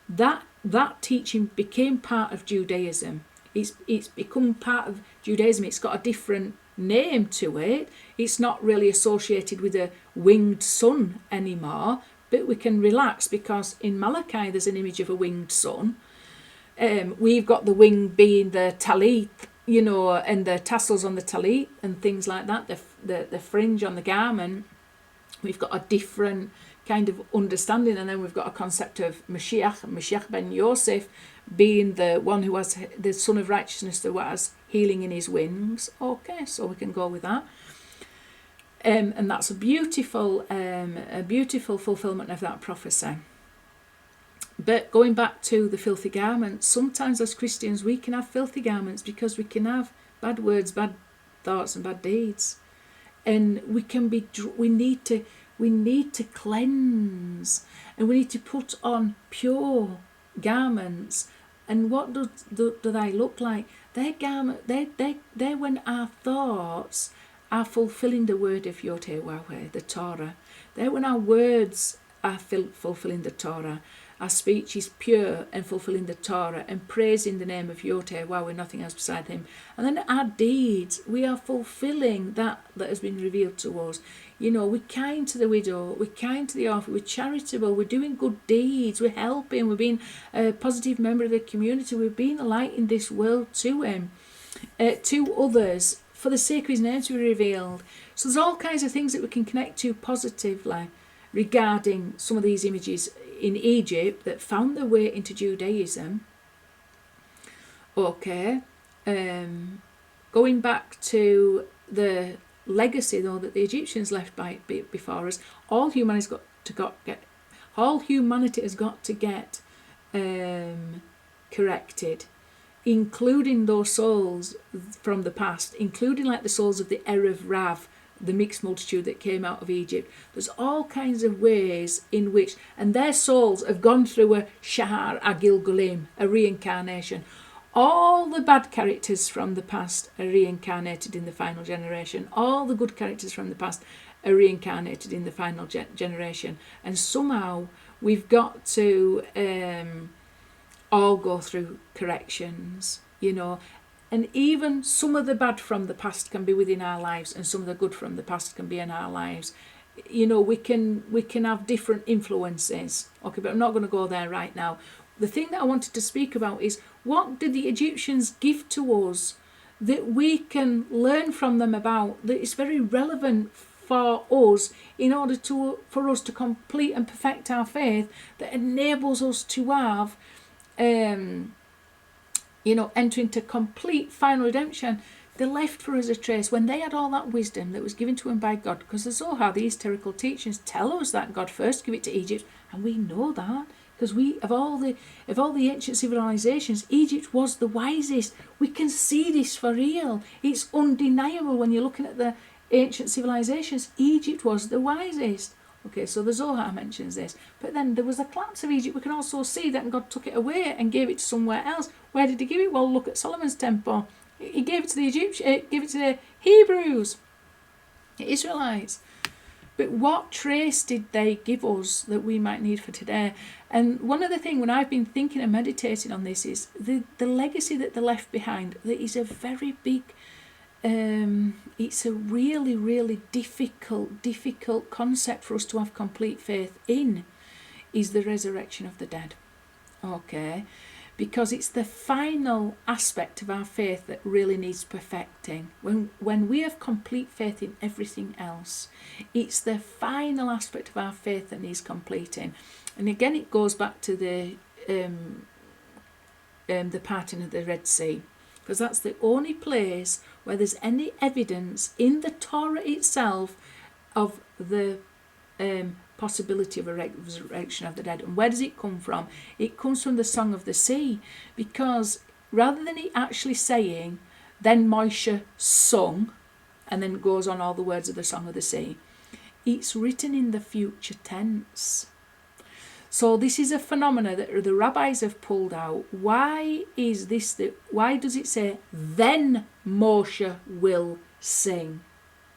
That teaching became part of Judaism. It's become part of Judaism. It's got a different name to it. It's not really associated with a winged sun anymore, but we can relax because in Malachi there's an image of a winged sun. We've got the wing being the talit, and the tassels on the talit and things like that, the fringe on the garment. We've got a different kind of understanding, and then we've got a concept of Mashiach ben Yosef being the one who has the son of righteousness that has healing in his wings. Okay, so we can go with that. And that's a beautiful fulfillment of that prophecy. But going back to the filthy garments, sometimes as Christians we can have filthy garments because we can have bad words, bad thoughts and bad deeds. And we need to cleanse, and we need to put on pure garments. And what do they look like? They're when our thoughts are fulfilling the word of Yahweh, the Torah. They're when our words are fulfilling the Torah. Our speech is pure and fulfilling the Torah and praising the name of Yahweh, nothing else beside him. And then our deeds, we are fulfilling that has been revealed to us. We're kind to the widow, we're kind to the orphan, we're charitable, we're doing good deeds, we're helping, we're being a positive member of the community, we're being a light in this world to him, to others, for the sake of his name to be revealed. So there's all kinds of things that we can connect to positively regarding some of these images in Egypt that found their way into Judaism. Okay, going back to the legacy though that the Egyptians left before us, all humanity has got to get corrected, including those souls from the past, including like the souls of the Erev Rav, the mixed multitude that came out of Egypt. There's all kinds of ways in which, and their souls have gone through a Shahar Agil Gulim, a reincarnation. All the bad characters from the past are reincarnated in the final generation. All the good characters from the past are reincarnated in the final generation. And somehow we've got to all go through corrections, you know. And even some of the bad from the past can be within our lives, and some of the good from the past can be in our lives. You know, we can have different influences. Okay, but I'm not going to go there right now. The thing that I wanted to speak about is, what did the Egyptians give to us that we can learn from them about, that is very relevant for us in order for us to complete and perfect our faith, that enables us to have enter into complete final redemption. They left for us a trace when they had all that wisdom that was given to them by God, because the Zohar, the historical teachings, tell us that God first gave it to Egypt, and we know that because of all the ancient civilizations, Egypt was the wisest. We can see this for real. It's undeniable when you're looking at the ancient civilizations. Egypt was the wisest. Okay, so the Zohar mentions this. But then there was a collapse of Egypt. We can also see that God took it away and gave it to somewhere else. Where did he give it? Well, look at Solomon's temple. He gave it to the Egyptians, gave it to the Hebrews, the Israelites. But what trace did they give us that we might need for today? And one other thing, when I've been thinking and meditating on this, is the legacy that they left behind. That is a very big, it's a really, really difficult concept for us to have complete faith in, is the resurrection of the dead. Okay, because it's the final aspect of our faith that really needs perfecting. When we have complete faith in everything else, it's the final aspect of our faith that needs completing. And again, it goes back to the parting of the Red Sea, because that's the only place where there's any evidence in the Torah itself of the possibility of a resurrection of the dead. And where does it come from? It comes from the Song of the Sea, because rather than it actually saying, then Moshe sung, and then goes on all the words of the Song of the Sea, it's written in the future tense. So this is a phenomena that the rabbis have pulled out. Why is this? Why does it say, then Moshe will sing?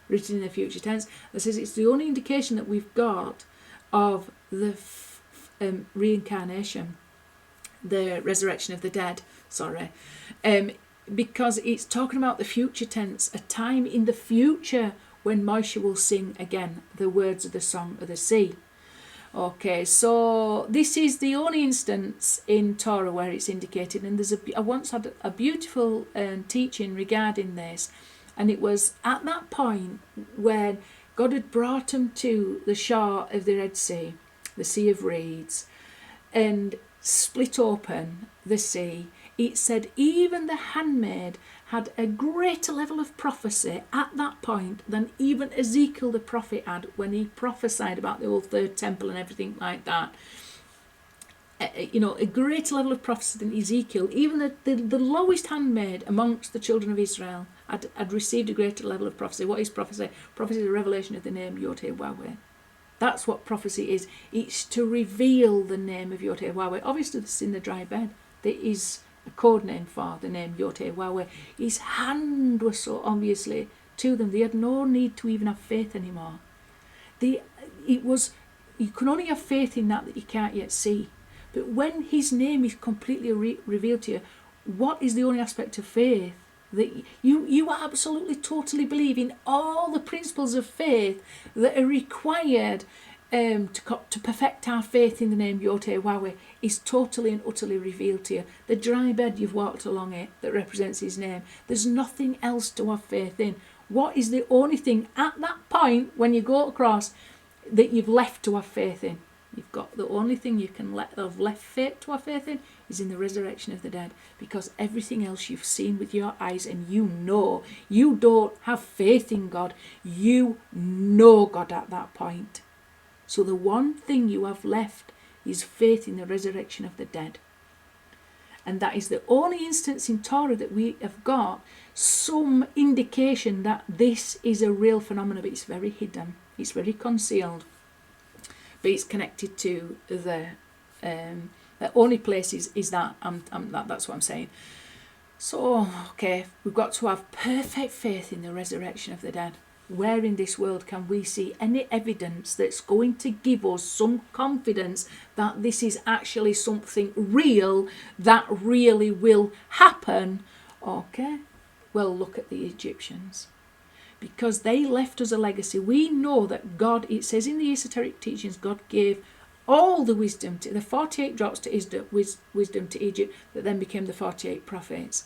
Written in the future tense. That says it's the only indication that we've got of the reincarnation, the resurrection of the dead, because it's talking about the future tense, a time in the future when Moshe will sing again the words of the Song of the Sea. Okay, so this is the only instance in Torah where it's indicated, and I once had a beautiful teaching regarding this, and it was at that point when God had brought them to the shore of the Red Sea, the Sea of Reeds, and split open the sea. It said even the handmaid had a greater level of prophecy at that point than even Ezekiel the prophet had when he prophesied about the old third temple and everything like that. A greater level of prophecy than Ezekiel. Even the lowest handmaid amongst the children of Israel had received a greater level of prophecy. What is prophecy? Prophecy is a revelation of the name Yod-Heh-Wah-Weh. That's what prophecy is. It's to reveal the name of Yod-Heh-Wah-Weh. Obviously, this is in the dry bed. There is a code name for the name Yod-Heh-Wah-Weh. His hand was so obviously to them. They had no need to even have faith anymore. You can only have faith in that you can't yet see. But when his name is completely revealed to you, what is the only aspect of faith? That you absolutely, totally believe in all the principles of faith that are required to perfect our faith in the name Yod-Heh-Wah-Weh is totally and utterly revealed to you. The dry bed you've walked along it that represents his name. There's nothing else to have faith in. What is the only thing at that point when you go across that you've left to have faith in? You've got the only thing you can have left faith to have faith in is in the resurrection of the dead, because everything else you've seen with your eyes and you don't have faith in God. You know God at that point. So the one thing you have left is faith in the resurrection of the dead. And that is the only instance in Torah that we have got some indication that this is a real phenomenon, but it's very hidden, it's very concealed, but it's connected to the only place is that, that's what I'm saying. So, okay, we've got to have perfect faith in the resurrection of the dead. Where in this world can we see any evidence that's going to give us some confidence that this is actually something real that really will happen? Okay, well, look at the Egyptians. Because they left us a legacy. We know that God, it says in the esoteric teachings, God gave all the wisdom, the 48 drops to wisdom to Egypt that then became the 48 prophets.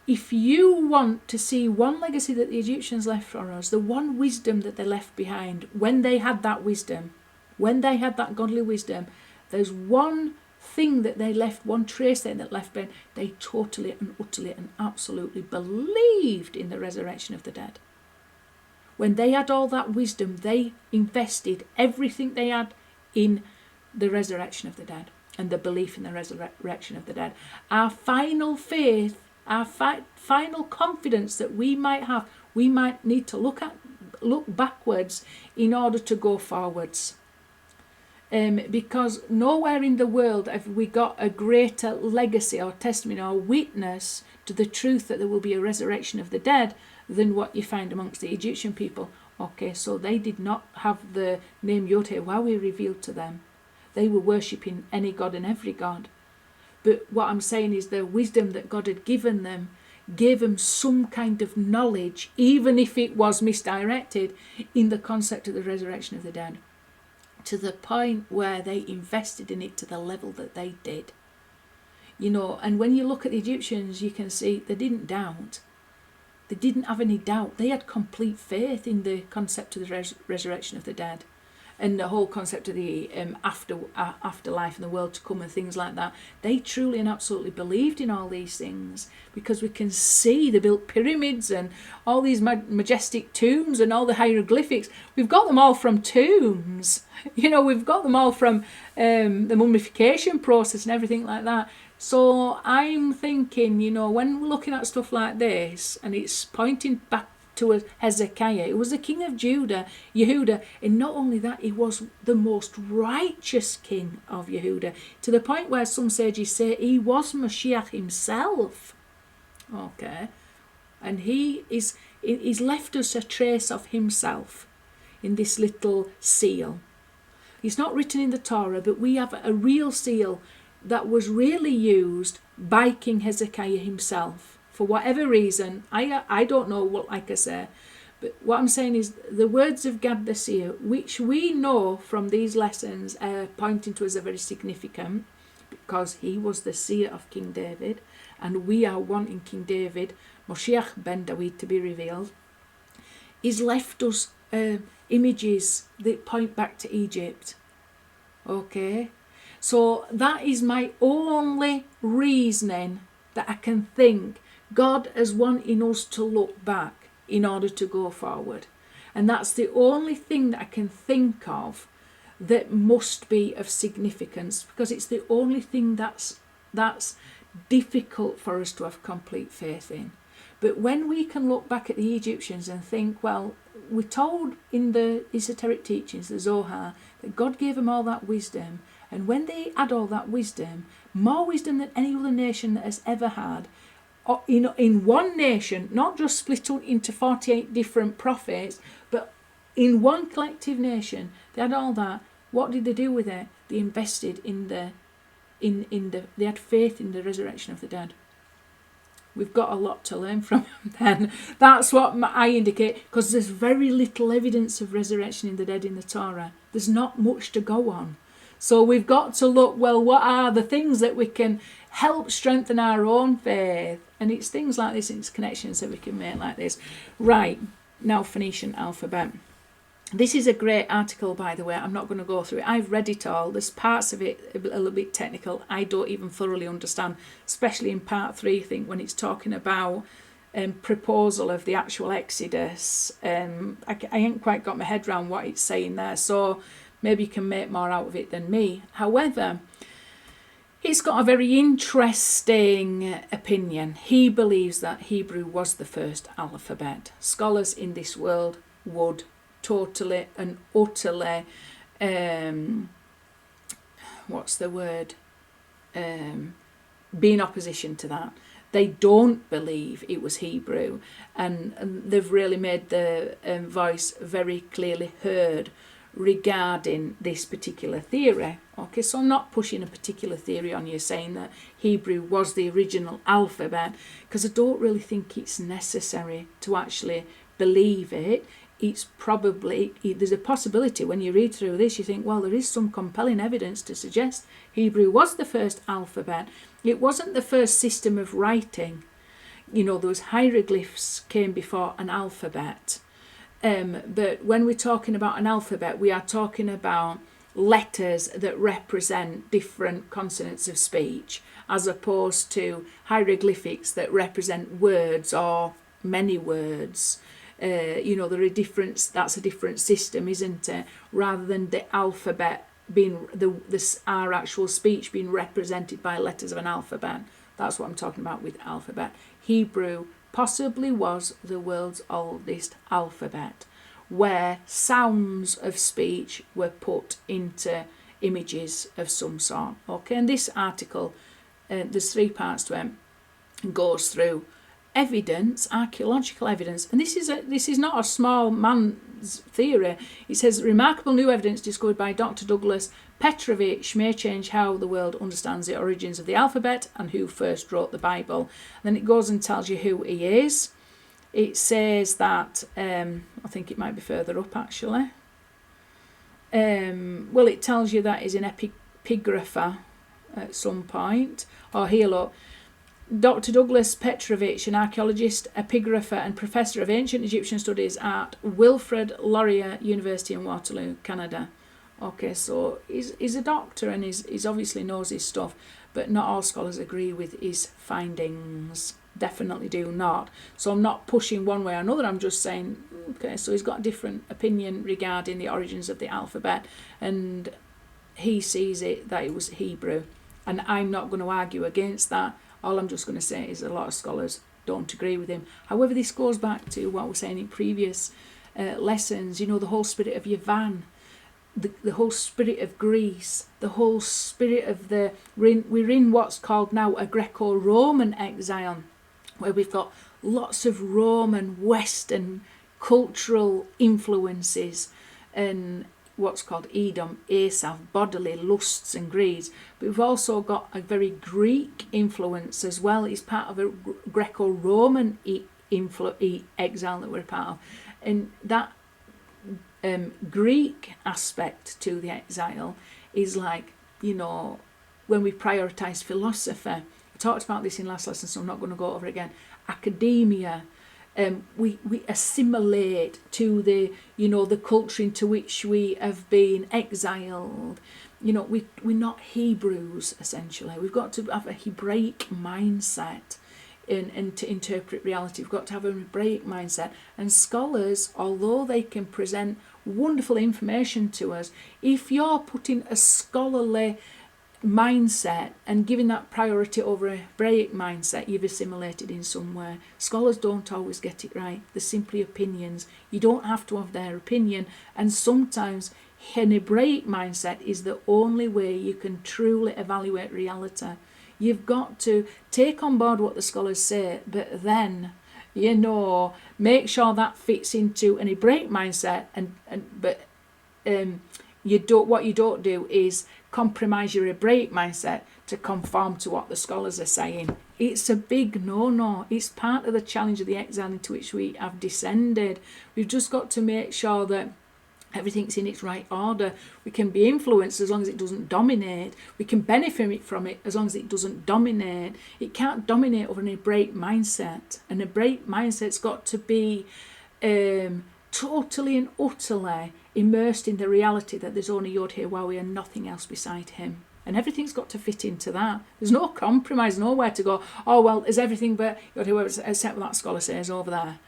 If you want to see one legacy that the Egyptians left for us, the one wisdom that they left behind, when they had that wisdom, when they had that godly wisdom, there's one thing that they left, one trace that left behind. They totally and utterly and absolutely believed in the resurrection of the dead. When they had all that wisdom, they invested everything they had in the resurrection of the dead and the belief in the resurrection of the dead. Our final faith, our final confidence that we might have, we might need to look backwards in order to go forwards. Because nowhere in the world have we got a greater legacy or testimony or witness to the truth that there will be a resurrection of the dead than what you find amongst the Egyptian people. Okay, so they did not have the name Yod-Heh-Wah-Weh revealed to them. They were worshipping any god and every god. But what I'm saying is the wisdom that God had given them gave them some kind of knowledge, even if it was misdirected, in the concept of the resurrection of the dead, to the point where they invested in it to the level that they did. You know, and when you look at the Egyptians, you can see they didn't doubt. They didn't have any doubt. They had complete faith in the concept of the resurrection of the dead. And the whole concept of the afterlife and the world to come and things like that. They truly and absolutely believed in all these things, because we can see they built pyramids and all these majestic tombs and all the hieroglyphics. We've got them all from tombs. You know, we've got them all from the mummification process and everything like that. So I'm thinking, you know, when we're looking at stuff like this and it's pointing back to Hezekiah, it was the king of Yehuda, and not only that, he was the most righteous king of Yehuda, to the point where some sages say he was Mashiach himself. Okay, and he's left us a trace of himself in this little seal. It's not written in the Torah, but we have a real seal that was really used by King Hezekiah himself. For whatever reason, I don't know what, like I say, but what I'm saying is the words of Gad the Seer, which we know from these lessons are pointing to as a very significant, because he was the seer of King David, and we are wanting King David, Moshiach ben David, to be revealed. He's left us images that point back to Egypt. Okay, so that is my only reasoning that I can think God is wanting us to look back in order to go forward. And that's the only thing that I can think of that must be of significance, because it's the only thing that's difficult for us to have complete faith in. But when we can look back at the Egyptians and think, well, we're told in the esoteric teachings, the Zohar, that God gave them all that wisdom, and when they had all that wisdom, more wisdom than any other nation that has ever had, in one nation, not just split up into 48 different prophets, but in one collective nation, they had all that. What did they do with it? They invested they had faith in the resurrection of the dead. We've got a lot to learn from them then. That's what I indicate, because there's very little evidence of resurrection in the dead in the Torah. There's not much to go on. So we've got to look, well, what are the things that we can help strengthen our own faith? And it's things like this, it's connections that we can make like this. Right, now Phoenician alphabet. This is a great article, by the way. I'm not going to go through it. I've read it all. There's parts of it a little bit technical. I don't even thoroughly understand, especially in part 3, I think, when it's talking about proposal of the actual Exodus. I ain't quite got my head around what it's saying there. So maybe you can make more out of it than me. However, he's got a very interesting opinion. He believes that Hebrew was the first alphabet. Scholars in this world would totally and utterly, be in opposition to that. They don't believe it was Hebrew, and they've really made the voice very clearly heard regarding this particular theory. Okay, so I'm not pushing a particular theory on you saying that Hebrew was the original alphabet, because I don't really think it's necessary to actually believe it. It's probably, there's a possibility when you read through this, you think, well, there is some compelling evidence to suggest Hebrew was the first alphabet. It wasn't the first system of writing. There was hieroglyphs came before an alphabet. But when we're talking about an alphabet, we are talking about letters that represent different consonants of speech, as opposed to hieroglyphics that represent words or many words. There are different. That's a different system, isn't it? Rather than the alphabet being our actual speech being represented by letters of an alphabet. That's what I'm talking about with alphabet. Hebrew possibly was the world's oldest alphabet, where sounds of speech were put into images of some sort. Okay, and this article, there's 3 parts to it, goes through evidence, archaeological evidence, and this is not a small man's theory. It says remarkable new evidence discovered by Dr. Douglas Petrovich may change how the world understands the origins of the alphabet and who first wrote the Bible. And then it goes and tells you who he is. It says that I think it might be further up actually. It tells you that he's an epigrapher at some point. Or here, look. Dr. Douglas Petrovich, an archaeologist, epigrapher and professor of ancient Egyptian studies at Wilfrid Laurier University in Waterloo, Canada. Okay, so he's a doctor and he's obviously knows his stuff, but not all scholars agree with his findings. Definitely do not. So I'm not pushing one way or another, I'm just saying, okay, so he's got a different opinion regarding the origins of the alphabet, and he sees it that it was Hebrew, and I'm not going to argue against that. All I'm just going to say is a lot of scholars don't agree with him. However, this goes back to what we're saying in previous lessons, the whole spirit of Yavan, the whole spirit of Greece, the whole spirit of we're in what's called now a Greco-Roman exile, where we've got lots of Roman, Western cultural influences and what's called Edom, Asaph, bodily lusts and greeds. But we've also got a very Greek influence as well. It's part of a Greco-Roman exile that we're part of. And that Greek aspect to the exile is like, when we prioritise philosophy. I talked about this in last lesson, so I'm not going to go over it again. Academia. We assimilate to the culture into which we have been exiled. We're not Hebrews, essentially. We've got to have a Hebraic mindset and to interpret reality. We've got to have a Hebraic mindset. And scholars, although they can present wonderful information to us, if you're putting a scholarly mindset and giving that priority over a Hebraic mindset, you've assimilated in some way. Scholars don't always get it right. They're simply opinions. You don't have to have their opinion, and sometimes an Hebraic mindset is the only way you can truly evaluate reality. You've got to take on board what the scholars say, but then make sure that fits into an Hebraic mindset, what you don't do is compromise your Hebraic mindset to conform to what the scholars are saying. It's a big no-no. It's part of the challenge of the exile into which we have descended. We've just got to make sure that everything's in its right order. We can be influenced as long as it doesn't dominate. We can benefit from it as long as it doesn't dominate. It can't dominate over an Hebraic mindset. An Hebraic mindset's got to be totally and utterly immersed in the reality that there's only Yod Heh Wawi and nothing else beside him. And everything's got to fit into that. There's no compromise, nowhere to go, oh, well, there's everything but Yod Heh Wawi except what that scholar says over there.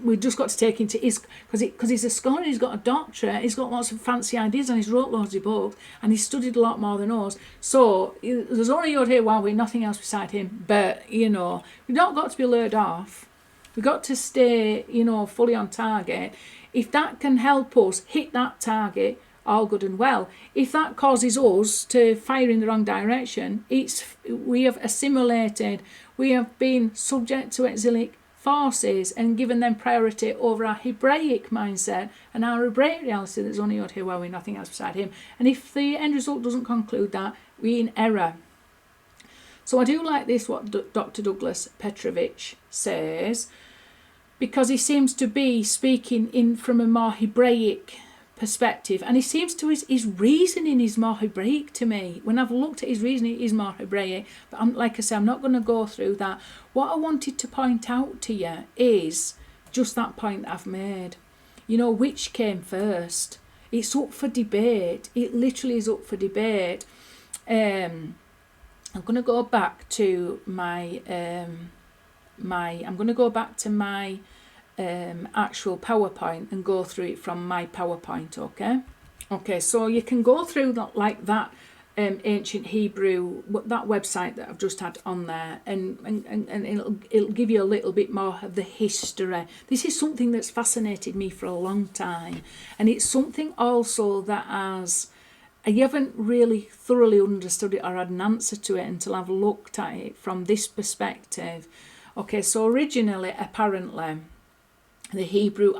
we've just got to take into his, because he's a scholar, he's got a doctorate, he's got lots of fancy ideas, and he's wrote loads of books, and he's studied a lot more than us. So there's only Yod Hey Wahweh, nothing else beside him. But we've not got to be lured off. We've got to stay, fully on target. If that can help us hit that target, all good and well. If that causes us to fire in the wrong direction, we have assimilated, we have been subject to exilic forces and given them priority over our Hebraic mindset and our Hebraic reality. There's only Yod Hey Wahweh, nothing else beside him. And if the end result doesn't conclude that, we're in error. So I do like this, what Dr. Douglas Petrovich says, because he seems to be speaking from a more Hebraic perspective, and he seems to his reasoning is more Hebraic to me. When I've looked at his reasoning, it is more Hebraic, but like I say, I'm not going to go through that. What I wanted to point out to you is just that point that I've made. Which came first? It's up for debate. It literally is up for debate. I'm going to go back to my actual PowerPoint and go through it from my PowerPoint, okay, so you can go through that, like that ancient Hebrew, that website that I've just had on there, and it'll give you a little bit more of the history. This is something that's fascinated me for a long time, and it's something also that I haven't really thoroughly understood it or had an answer to it until I've looked at it from this perspective. Okay, so originally, apparently, the Hebrew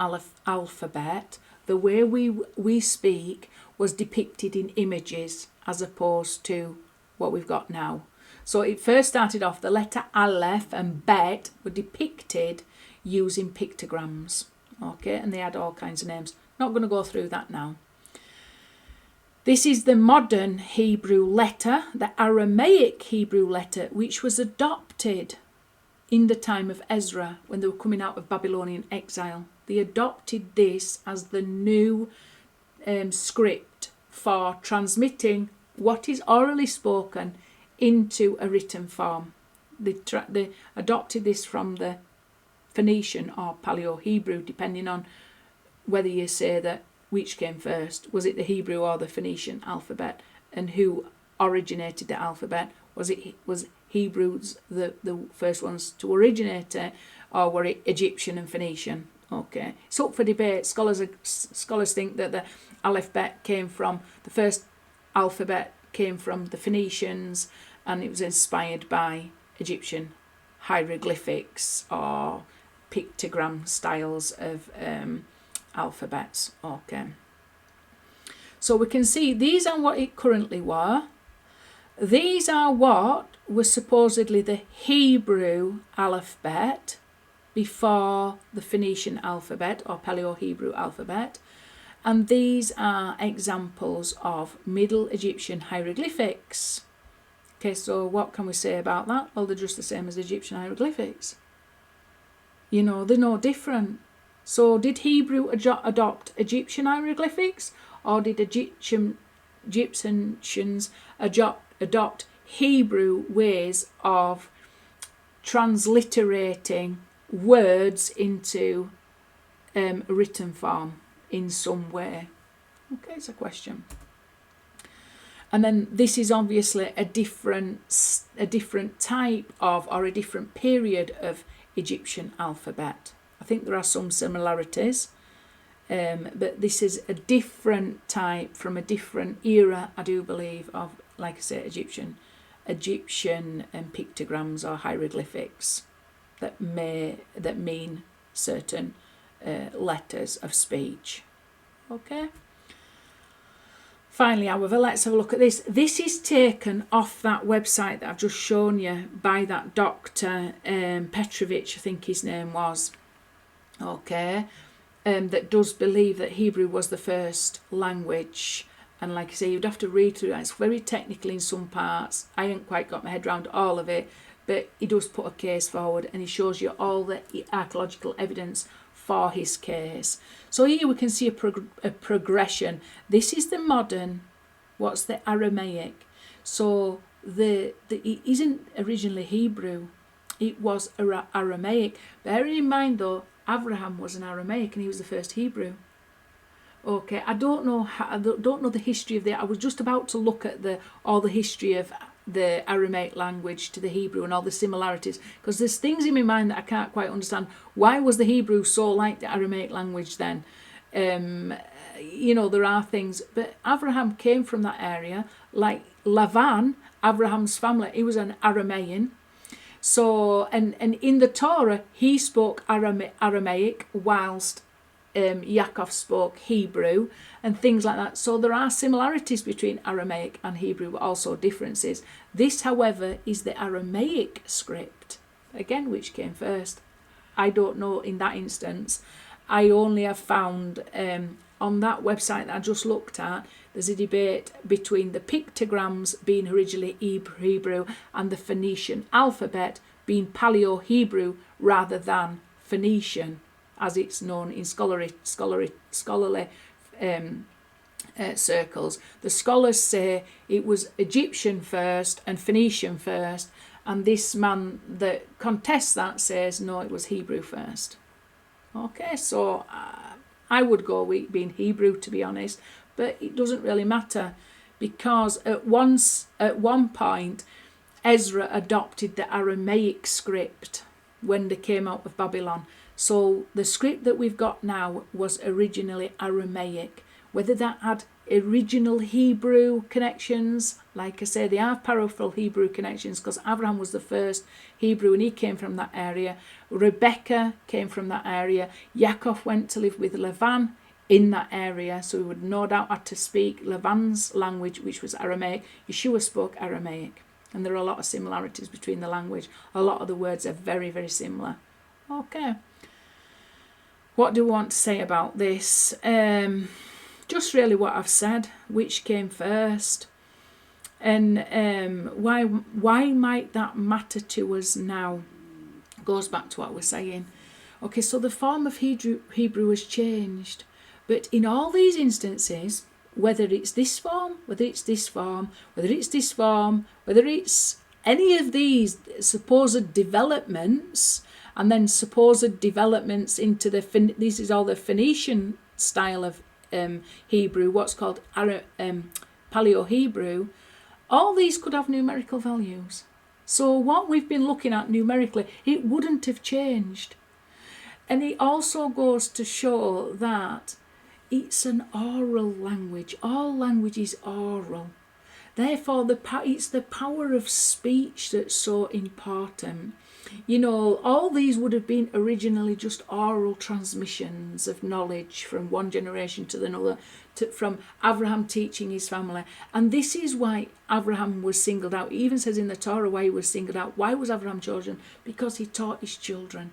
alphabet, the way we speak, was depicted in images as opposed to what we've got now. So it first started off, the letter alef and bet were depicted using pictograms, okay, and they had all kinds of names. Not going to go through that now. This is the modern Hebrew letter, the Aramaic Hebrew letter, which was adopted in the time of Ezra when they were coming out of Babylonian exile. They adopted this as the new script for transmitting what is orally spoken into a written form. They adopted this from the Phoenician or Paleo-Hebrew, depending on whether you say that which came first. Was it the Hebrew or the Phoenician alphabet? And who originated the alphabet? Was Hebrews the first ones to originate it, or were it Egyptian and Phoenician? Okay, it's up for debate. Scholars think that the alphabet came from, the first alphabet came from the Phoenicians, and it was inspired by Egyptian hieroglyphics or pictogram styles of alphabets. Okay, so we can see these are what it currently were. These are what was supposedly the Hebrew alphabet before the Phoenician alphabet or Paleo-Hebrew alphabet, and these are examples of Middle Egyptian hieroglyphics. Okay, so what can we say about that? Well, they're just the same as Egyptian hieroglyphics. They're no different. So did Hebrew adopt Egyptian hieroglyphics, or did Egyptians adopt Hebrew ways of transliterating words into written form in some way? Okay, it's a question. And then this is obviously a different type of, or a different period of Egyptian alphabet. I think there are some similarities, but this is a different type from a different era, I do believe, of, like I say, Egyptian pictograms or hieroglyphics that mean certain letters of speech. Okay. Finally, however, let's have a look at this. This is taken off that website that I've just shown you by that Dr. Petrovich, I think his name was. Okay. That does believe that Hebrew was the first language. And like I say, you'd have to read through that. It's very technical in some parts. I haven't quite got my head around all of it, but he does put a case forward and he shows you all the archaeological evidence for his case. So here we can see a progression. This is the modern, what's the Aramaic? So it isn't originally Hebrew. It was Aramaic. Bearing in mind though, Abraham was an Aramaic and he was the first Hebrew. Okay, I don't know the history of I was just about to look at all the history of the Aramaic language to the Hebrew and all the similarities, because there's things in my mind that I can't quite understand. Why was the Hebrew so like the Aramaic language then? There are things, but Abraham came from that area. Like Lavan, Abraham's family, he was an Aramaean. So, and in the Torah, he spoke Aramaic, whilst Yaakov spoke Hebrew and things like that. So there are similarities between Aramaic and Hebrew, but also differences. This, however, is the Aramaic script, again, which came first. I don't know in that instance. I only have found on that website that I just looked at, there's a debate between the pictograms being originally Hebrew and the Phoenician alphabet being Paleo-Hebrew rather than Phoenician, as it's known in scholarly circles. The scholars say it was Egyptian first and Phoenician first, and this man that contests that says no, it was Hebrew first. Okay, so I would go with being Hebrew, to be honest, but it doesn't really matter, because at one point Ezra adopted the Aramaic script when they came out of Babylon. So the script that we've got now was originally Aramaic. Whether that had original Hebrew connections, like I say, they have powerful Hebrew connections, because Abraham was the first Hebrew and he came from that area. Rebecca came from that area. Yaakov went to live with Lavan in that area, so he would no doubt have to speak Lavan's language, which was Aramaic. Yeshua spoke Aramaic, and there are a lot of similarities between the language. A lot of the words are very, very similar. Okay. What do we want to say about this? Just really what I've said, which came first, and why might that matter to us now? Goes back to what we're saying. Okay, so the form of Hebrew has changed, but in all these instances, whether it's this form, whether it's this form, whether it's this form, whether it's any of these supposed developments, and then supposed developments into this is all the Phoenician style of Hebrew, what's called Paleo-Hebrew, all these could have numerical values. So what we've been looking at numerically, it wouldn't have changed. And it also goes to show that it's an oral language. All language is oral. Therefore, it's the power of speech that's so important. All these would have been originally just oral transmissions of knowledge from one generation to another, from Abraham teaching his family. And this is why Abraham was singled out. It even says in the Torah why he was singled out. Why was Abraham chosen? Because he taught his children.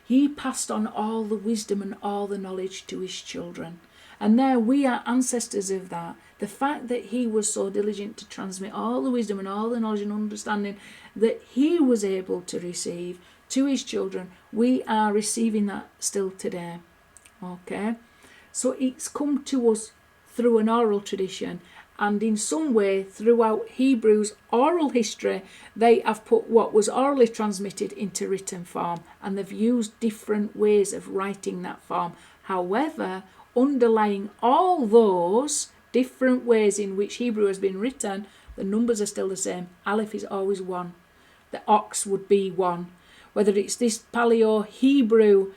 He passed on all the wisdom and all the knowledge to his children. And there we are ancestors of that. The fact that he was so diligent to transmit all the wisdom and all the knowledge and understanding that he was able to receive to his children, we are receiving that still today. Okay? So it's come to us through an oral tradition, and in some way throughout Hebrew's oral history, they have put what was orally transmitted into written form, and they've used different ways of writing that form. However, underlying all those different ways in which Hebrew has been written, the numbers are still the same. Aleph is always 1. The ox would be 1. Whether it's this Paleo-Hebrew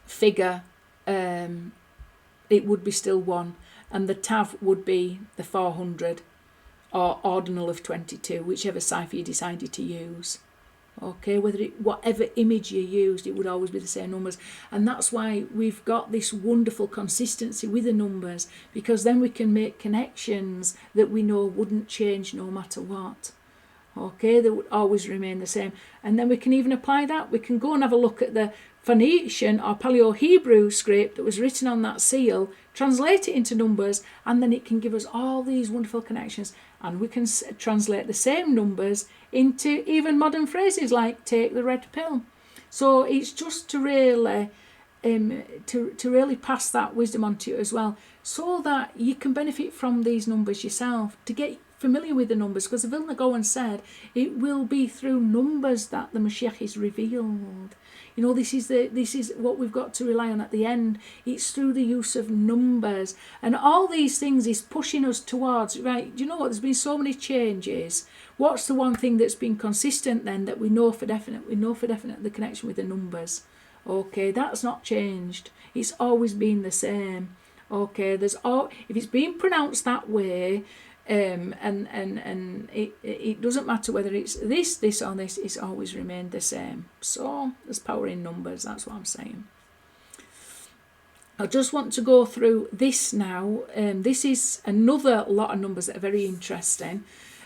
figure, it would be still 1. And the tav would be the 400 or ordinal of 22, whichever cipher you decided to use. Okay, whatever image you used, it would always be the same numbers. And that's why we've got this wonderful consistency with the numbers, because then we can make connections that we know wouldn't change no matter what. Okay, they would always remain the same. And then we can even apply that. We can go and have a look at the Phoenician or Paleo-Hebrew script that was written on that seal, translate it into numbers, and then it can give us all these wonderful connections. And we can translate the same numbers into even modern phrases like take the red pill. So it's just to really really pass that wisdom on to you as well, so that you can benefit from these numbers yourself, to get familiar with the numbers, because the Vilna Gaon said it will be through numbers that the Mashiach is revealed. You know, this is what we've got to rely on at the end. It's through the use of numbers. And all these things is pushing us towards, right, do you know what, there's been so many changes. What's the one thing that's been consistent then that we know for definite? We know for definite the connection with the numbers. Okay, that's not changed. It's always been the same. Okay, if it's being pronounced that way, and it doesn't matter whether it's this or this, it's always remained the same. So there's power in numbers, that's what I'm saying. I just want to go through this now. This is another lot of numbers that are very interesting.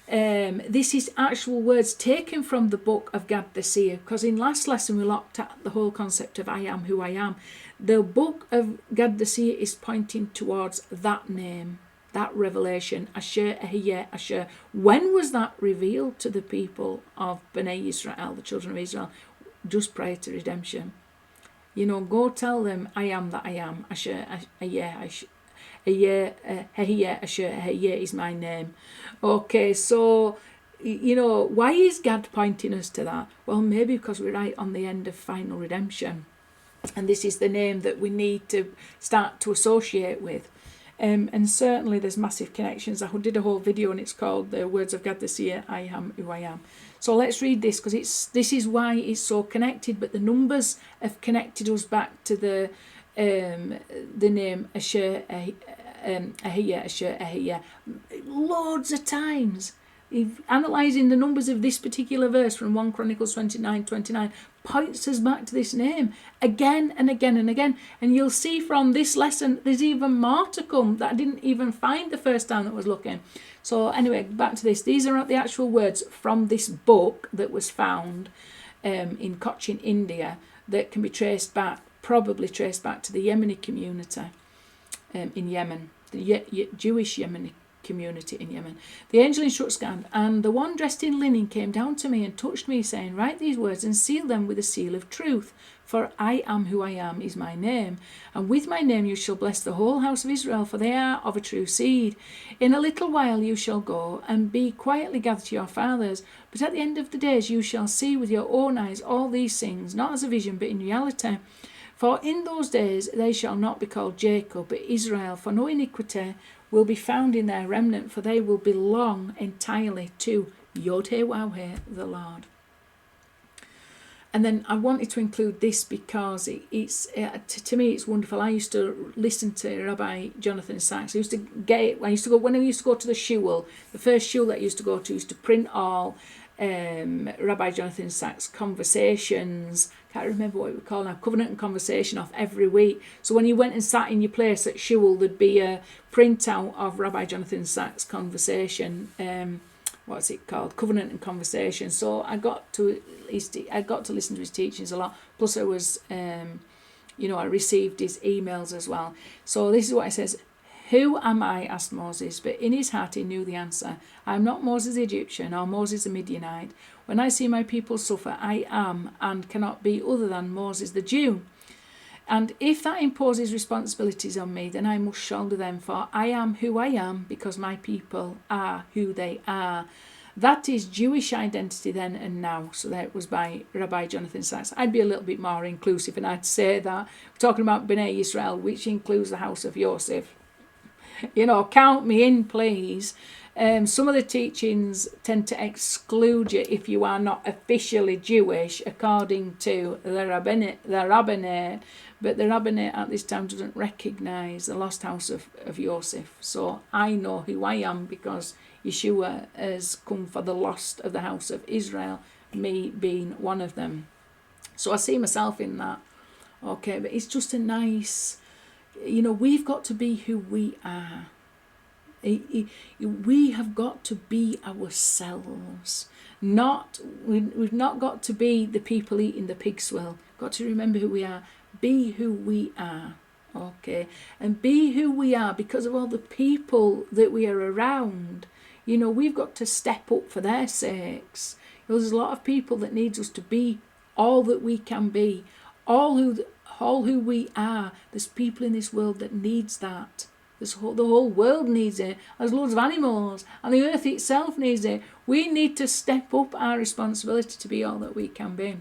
This is actual words taken from the book of Gad the Seer, because in last lesson we looked at the whole concept of I am who I am. The book of Gad the Seer is pointing towards that name, that revelation, Asher, Ahiyeh, Asher. When was that revealed to the people of Bnei Israel, the children of Israel? Just prior to redemption. You know, go tell them, I am that I am, Asher, Ahiyeh, Ahiyeh, Asher, Ahiyeh is my name. Okay, so, you know, why is God pointing us to that? Well, maybe because we're right on the end of final redemption. And this is the name that we need to start to associate with. And certainly there's massive connections. I did a whole video and it's called The Words of Gad the Seer, I am who I am. So let's read this, because this is why it's so connected. But the numbers have connected us back to the name Asher, Ahiyeh, Asher, Ahiyeh, loads of times. If analysing the numbers of this particular verse from 1 Chronicles 29:29 points us back to this name again and again and again. And you'll see from this lesson there's even more to come that I didn't even find the first time that I was looking. So anyway, back to this. These are not the actual words from this book that was found in Cochin, India, that can be probably traced back to the Yemeni community in Yemen, the Jewish Yemeni community in Yemen. The angel instructs Gad, and the one dressed in linen came down to me and touched me, saying, write these words and seal them with the seal of truth, for I am who I am is my name, and with my name you shall bless the whole house of Israel, for they are of a true seed. In a little while you shall go and be quietly gathered to your fathers, but at the end of the days you shall see with your own eyes all these things, not as a vision but in reality. For in those days they shall not be called Jacob, but Israel, for no iniquity will be found in their remnant, for they will belong entirely to Yod-Heh-Waw-Heh, the Lord. And then I wanted to include this because it's to me it's wonderful. I used to listen to Rabbi Jonathan Sacks. When I used to go to the shul, the first shul that I used to go to used to print all Rabbi Jonathan Sacks' conversations. Can't remember what it was called now. Covenant and Conversation off every week. So when you went and sat in your place at shul, there'd be a printout of Rabbi Jonathan Sacks' conversation. What's it called? Covenant and Conversation. So I got to listen to his teachings a lot. Plus I was, I received his emails as well. So this is what it says. Who am I? Asked Moses, but in his heart he knew the answer. I am not Moses the Egyptian or Moses the Midianite. When I see my people suffer, I am and cannot be other than Moses the Jew. And if that imposes responsibilities on me, then I must shoulder them, for I am who I am because my people are who they are. That is Jewish identity then and now. So that was by Rabbi Jonathan Sacks. I'd be a little bit more inclusive and I'd say that we're talking about Bnei Israel, which includes the house of Joseph. Count me in, please. Some of the teachings tend to exclude you if you are not officially Jewish, according to the rabbinate. But the rabbinate at this time doesn't recognise the lost house of Joseph. So I know who I am because Yeshua has come for the lost of the house of Israel, me being one of them. So I see myself in that. Okay, but it's just a nice... we've got to be who we are. We have got to be ourselves. We've not got to be the people eating the pig swill. Got to remember who we are. Be who we are. Okay, and be who we are because of all the people that we are around. We've got to step up for their sakes. There's a lot of people that needs us to be all that we can be, all who we are. There's people in this world that needs that. The whole world needs it. There's loads of animals, and the earth itself needs it. We need to step up our responsibility to be all that we can be.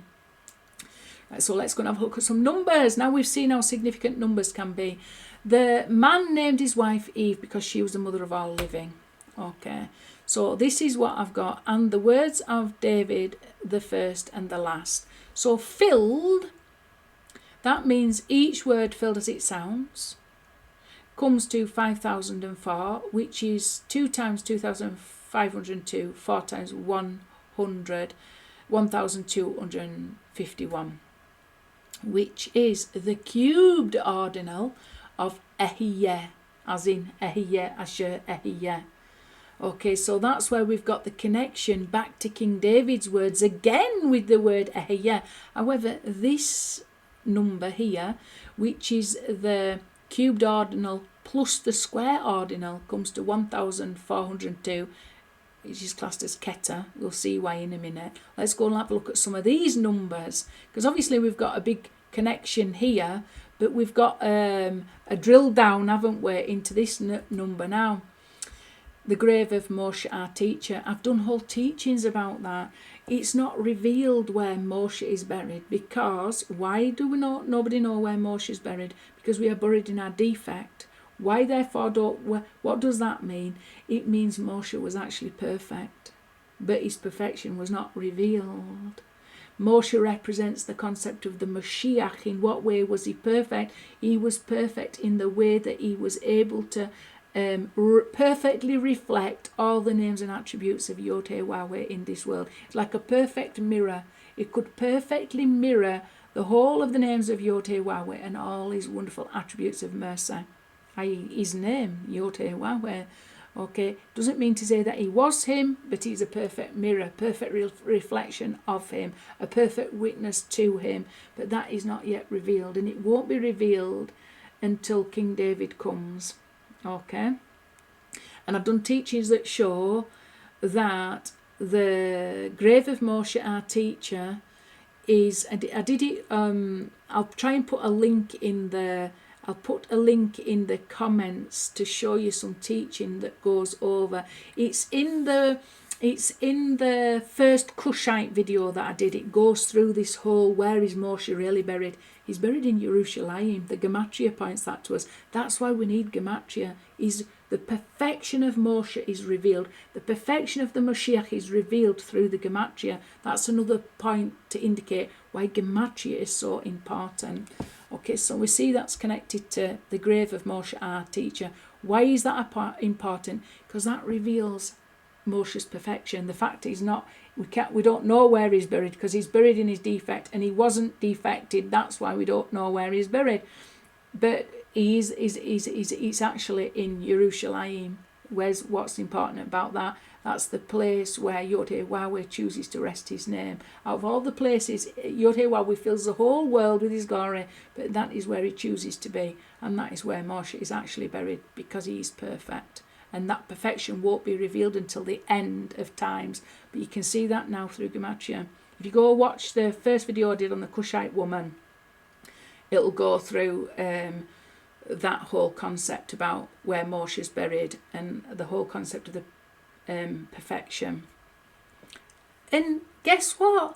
Right, so let's go and have a look at some numbers. Now we've seen how significant numbers can be. The man named his wife Eve because she was the mother of all living. Okay, so this is what I've got. And the words of David, the first and the last. So filled, that means each word filled as it sounds, comes to 5004, which is 2 times 2502, 4 times 100, 1251, which is the cubed ordinal of Ehiyeh, as in Ehiyeh, Asher, Ehiyeh. Okay, so that's where we've got the connection back to King David's words again with the word Ehiyeh. However, this number here, which is the cubed ordinal plus the square ordinal, comes to 1402, which is classed as Keter. We'll see why in a minute. Let's go and have a look at some of these numbers, because obviously we've got a big connection here, but we've got a drill down, haven't we, into this number now. The grave of Moshe, our teacher. I've done whole teachings about that. It's not revealed where Moshe is buried, because why do we not? Nobody know where Moshe is buried, because we are buried in our defect. Why therefore what does that mean? It means Moshe was actually perfect, but his perfection was not revealed. Moshe represents the concept of the Mashiach. In what way was he perfect? He was perfect in the way that he was able to perfectly reflect all the names and attributes of Yod-Heh-Wah-Weh in this world. It's like a perfect mirror. It could perfectly mirror the whole of the names of Yod-Heh-Wah-Weh and all his wonderful attributes of mercy, i.e. his name, Yod-Heh-Wah-Weh. Okay, doesn't mean to say that he was him, but he's a perfect mirror, perfect reflection of him, a perfect witness to him, but that is not yet revealed, and it won't be revealed until King David comes. Okay, and I've done teachings that show that the grave of Moshe, our teacher, is, I did it, I'll try and put a link in the, I'll put a link in the comments to show you some teaching that goes over. It's in the first Cushite video that I did. It goes through this whole, where is Moshe really buried? He's buried in Jerusalem. The Gematria points that to us. That's why we need Gematria. Is the perfection of Moshe is revealed. The perfection of the Mashiach is revealed through the Gematria. That's another point to indicate why Gematria is so important. Okay, so we see that's connected to the grave of Moshe, our teacher. Why is that important? Because that reveals Moshe's perfection. The fact is not, we don't know where he's buried, because he's buried in his defect, and he wasn't defected. That's why we don't know where he's buried. But he's actually in Jerusalem. What's important about that? That's the place where Yod-Heh-Wah-Weh chooses to rest his name. Out of all the places, Yod-Heh-Wah-Weh fills the whole world with his glory, but that is where he chooses to be, and that is where Moshe is actually buried, because he is perfect. And that perfection won't be revealed until the end of times. But you can see that now through Gematria. If you go watch the first video I did on the Cushite woman, it'll go through that whole concept about where Moshe's buried and the whole concept of the perfection. And guess what?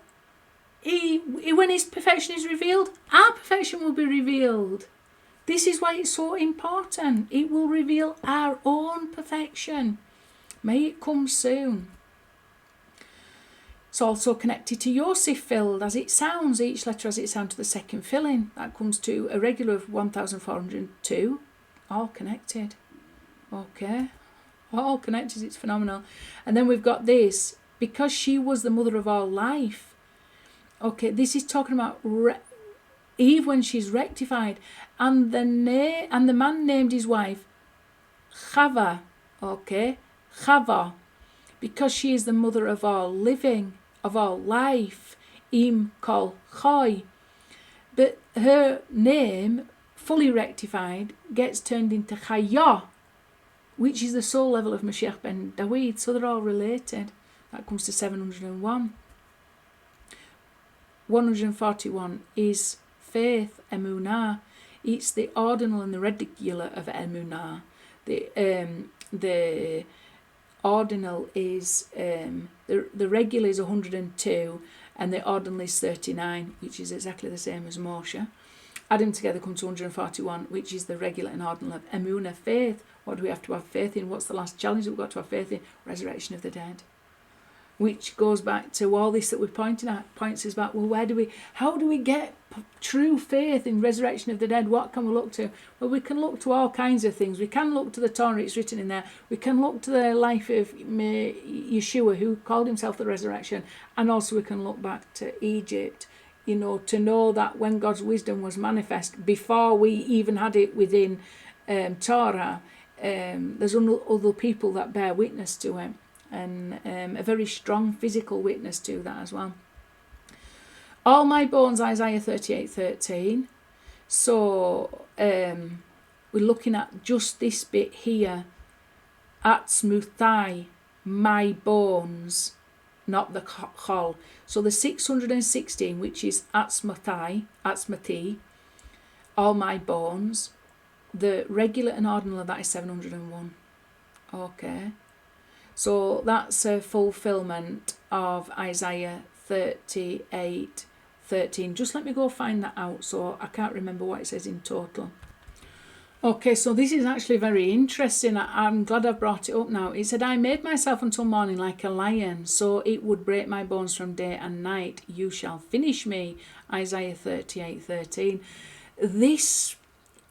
When his perfection is revealed, our perfection will be revealed. This is why it's so important. It will reveal our own perfection. May it come soon. It's also connected to Yosef filled, as it sounds, each letter as it sounds to the second filling. That comes to a regular of 1402. All connected. Okay. All connected, it's phenomenal. And then we've got this, because she was the mother of all life. Okay, this is talking about Eve when she's rectified, and the man named his wife Chava, okay, Chava, because she is the mother of all living, of all life, Im Kol Chai. But her name, fully rectified, gets turned into Chaya, which is the soul level of Mashiach ben Dawid, so they're all related. That comes to 701. 141 is faith, emunah. It's the ordinal and the reticular of emunah. The ordinal is, the regular is 102, and the ordinal is 39, which is exactly the same as Moshe. Add them together, come to 141, which is the regular and ordinal of Emunah, faith. What do we have to have faith in? What's the last challenge that we've got to have faith in? Resurrection of the dead. Which goes back to all this that we're pointing at, points us back, well, how do we get true faith in resurrection of the dead? What can we look to? Well, we can look to all kinds of things. We can look to the Torah, it's written in there. We can look to the life of Yeshua, who called himself the resurrection. And also we can look back to Egypt, to know that when God's wisdom was manifest, before we even had it within Torah, there's other people that bear witness to him. And a very strong physical witness to that as well. All my bones, Isaiah 38:13. So we're looking at just this bit here. Atzmuthai, my bones, not the chol. So the 616, which is atzmati, all my bones. The regular and ordinal of that is 701. Okay. So that's a fulfillment of Isaiah 38:13. Just let me go find that out, so I can't remember what it says in total. Okay, so this is actually very interesting. I'm glad I've brought it up now. It said, I made myself until morning like a lion, so it would break my bones from day and night. You shall finish me. Isaiah 38:13. This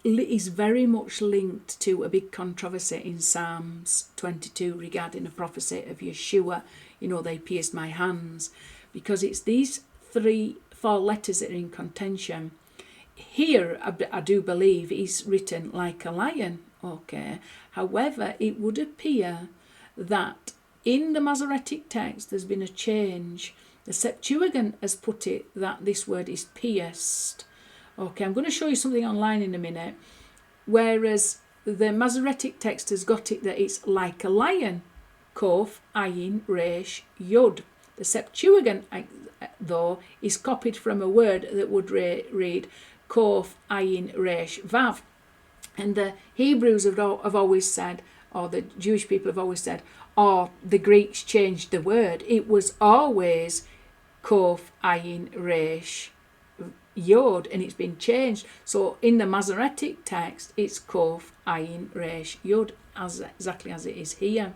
is very much linked to a big controversy in Psalms 22 regarding a prophecy of Yeshua. They pierced my hands, because it's these 4 letters that are in contention. Here, I do believe it's written like a lion. Okay. However, it would appear that in the Masoretic text there's been a change. The Septuagint has put it that this word is pierced. Okay, I'm going to show you something online in a minute. Whereas the Masoretic text has got it that it's like a lion. Kof, ayin, reish, yod. The Septuagint, though, is copied from a word that would read kof, ayin, reish, vav. And the Hebrews have always said, or the Jewish people have always said, or the Greeks changed the word. It was always kof, ayin, reish, yod, and it's been changed. So in the Masoretic text, it's kof, ayin, reish, yod, exactly as it is here.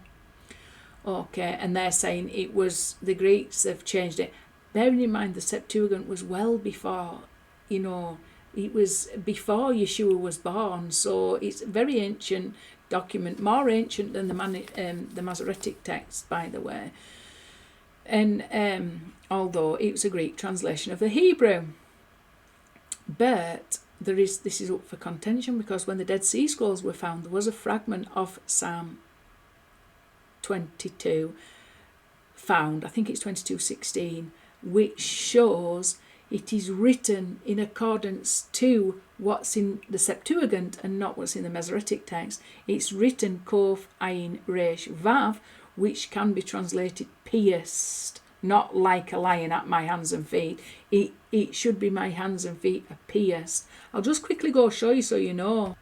Okay, and they're saying it was the Greeks have changed it. Bearing in mind the Septuagint was well before, it was before Yeshua was born. So it's a very ancient document, more ancient than the Masoretic text, by the way. And although it was a Greek translation of the Hebrew. But this is up for contention, because when the Dead Sea Scrolls were found, there was a fragment of Psalm 22 found, I think it's 22:16, which shows it is written in accordance to what's in the Septuagint and not what's in the Masoretic text. It's written kof, ayin, reish, vav, which can be translated pierced. Not like a lion at my hands and feet. It should be my hands and feet are pierced. I'll just quickly go show you so you know.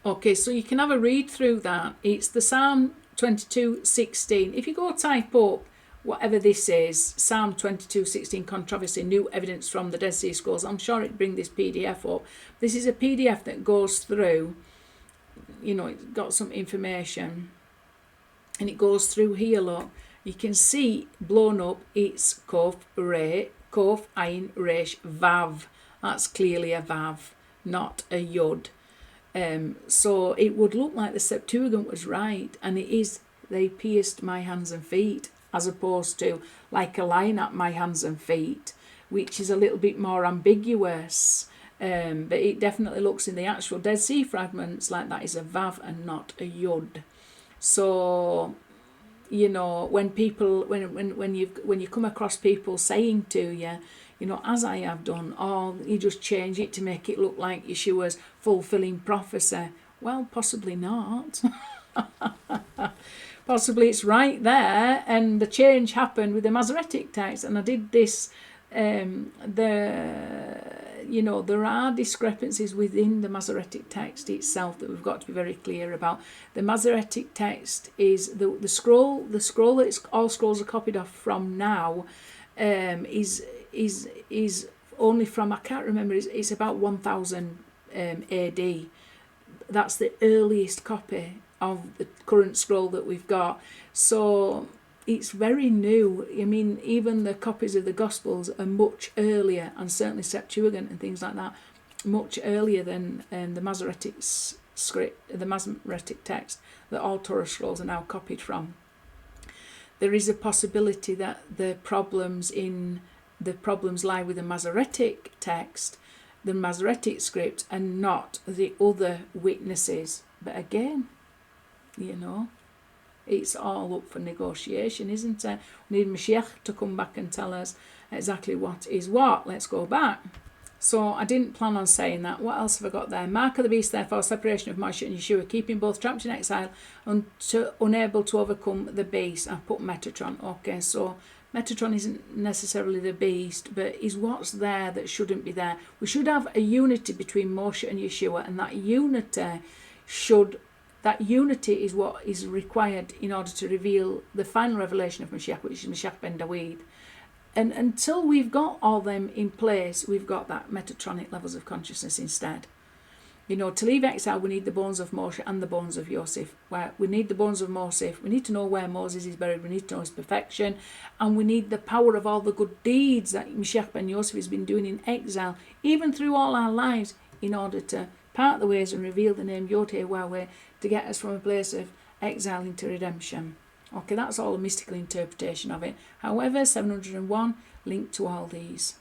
Okay, so you can have a read through that. It's the Psalm 22:16. If you go type up whatever this is, Psalm 22:16 controversy, new evidence from the Dead Sea Scrolls, I'm sure it'd bring this PDF up. This is a PDF that goes through, it's got some information, and it goes through here, look. You can see blown up, it's kof, ayin, reish, vav. That's clearly a vav, not a yod. So it would look like the Septuagint was right, and it is, they pierced my hands and feet, as opposed to like a lion at my hands and feet, which is a little bit more ambiguous. But it definitely looks in the actual Dead Sea fragments like that is a vav and not a yod. So when people, when you come across people saying to you, as I have done, or you just change it to make it look like Yeshua's fulfilling prophecy. Well, possibly not. Possibly it's right there, and the change happened with the Masoretic text. And I did this there are discrepancies within the Masoretic text itself that we've got to be very clear about. The Masoretic text is the scroll that all scrolls are copied off from now, is only from, I can't remember, it's about 1000 AD. That's the earliest copy of the current scroll that we've got. So it's very new. I mean, even the copies of the Gospels are much earlier, and certainly Septuagint and things like that, much earlier than the Masoretic script, the Masoretic text that all Torah scrolls are now copied from. There is a possibility that the problems lie with the Masoretic text, the Masoretic script, and not the other witnesses. But again, it's all up for negotiation, isn't it? We need Mashiach to come back and tell us exactly what is what. Let's go back. So I didn't plan on saying that. What else have I got there? Mark of the beast, therefore, separation of Moshe and Yeshua, keeping both trapped in exile and unable to overcome the beast. I've put Metatron. Okay, so Metatron isn't necessarily the beast, but is what's there that shouldn't be there. We should have a unity between Moshe and Yeshua, and that unity is what is required in order to reveal the final revelation of Mashiach, which is Mashiach ben Dawid. And until we've got all them in place, we've got that Metatronic levels of consciousness instead. To leave exile, we need the bones of Moshe and the bones of Yosef. Where we need the bones of Moshe, we need to know where Moses is buried, we need to know his perfection, and we need the power of all the good deeds that Mashiach ben Yosef has been doing in exile, even through all our lives, in order to part the ways and reveal the name Yod-Heh-Wah-Weh, to get us from a place of exile into redemption. Okay, that's all a mystical interpretation of it. However, 701 linked to all these,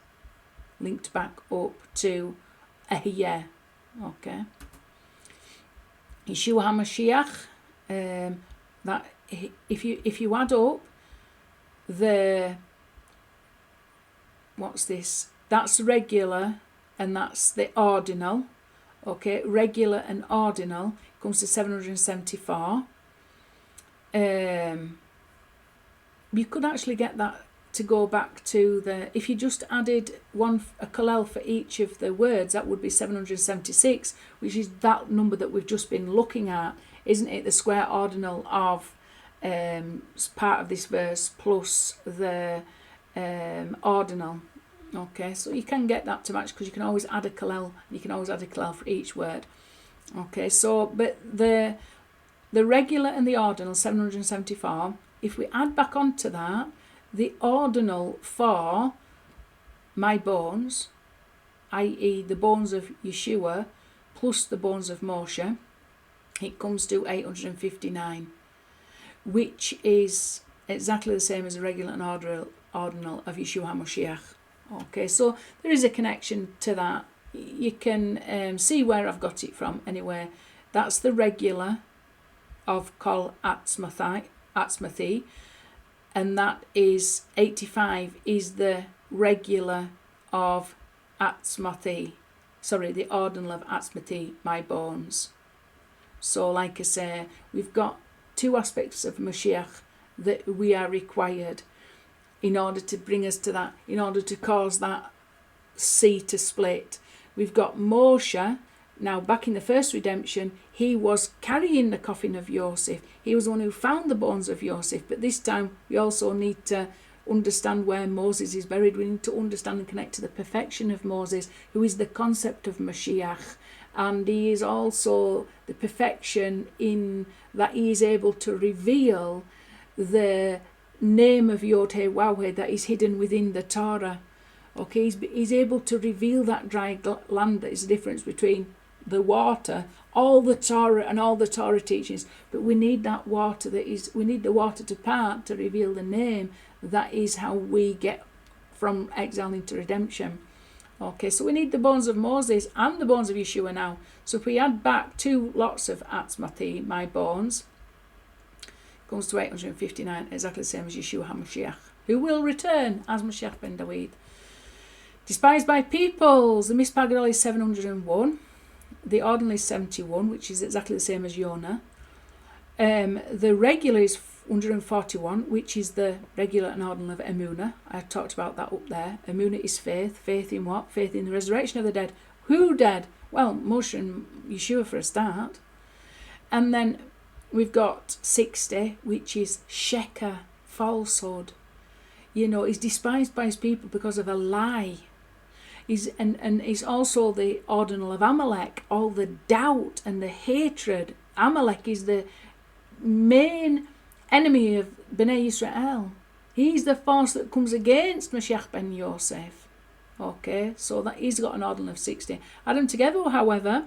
linked back up to a year. Okay. Yeshua HaMashiach, that if you add up the, what's this? That's regular and that's the ordinal. Okay, regular and ordinal comes to 774. You could actually get that to go back to if you just added a kollel for each of the words, that would be 776, which is that number that we've just been looking at, isn't it? The square ordinal of part of this verse plus the ordinal. Okay, so you can get that to match because you can always add a kollel. You can always add a kollel for each word. Okay, so but the regular and the ordinal 774. If we add back onto that the ordinal for my bones, i.e. the bones of Yeshua plus the bones of Moshe, it comes to 859, which is exactly the same as the regular and ordinal of Yeshua HaMashiach. Okay, so there is a connection to that. You can see where I've got it from anyway. That's the regular of Kol Atzmathi, and that is 85 is the regular of Atzmathi, the ordinal of Atzmathi, my bones. So like I say, we've got two aspects of Mashiach that we are required in order to bring us to that, in order to cause that sea to split. We've got Moshe. Now, back in the first redemption, he was carrying the coffin of Yosef. He was the one who found the bones of Yosef. But this time, we also need to understand where Moses is buried. We need to understand and connect to the perfection of Moses, who is the concept of Mashiach. And he is also the perfection in that he is able to reveal the name of Yod-Heh-Wah-Weh that is hidden within the Torah. Okay, he's able to reveal that dry land. That is the difference between the water, all the Torah and all the Torah teachings, but we need that water we need the water to part to reveal the name. That is how we get from exile into redemption. Okay, so we need the bones of Moses and the bones of Yeshua now. So if we add back two lots of Atzmathi, my bones, comes to 859, exactly the same as Yeshua HaMashiach, who will return as Mashiach ben Dawid. Despised by peoples, the Mispar Gadol is 701. The ordinal is 71, which is exactly the same as Yonah. The regular is 141, which is the regular and ordinal of Emunah. I talked about that up there. Emunah is faith. Faith in what? Faith in the resurrection of the dead. Who dead? Well, Moshe and Yeshua for a start. And then we've got 60, which is Sheker, falsehood. You know, he's despised by his people because of a lie. And he's also the ordinal of Amalek, all the doubt and the hatred. Amalek is the main enemy of Bnei Israel. He's the force that comes against Mashiach ben Yosef. Okay, so that he's got an ordinal of 60. Add them together, however,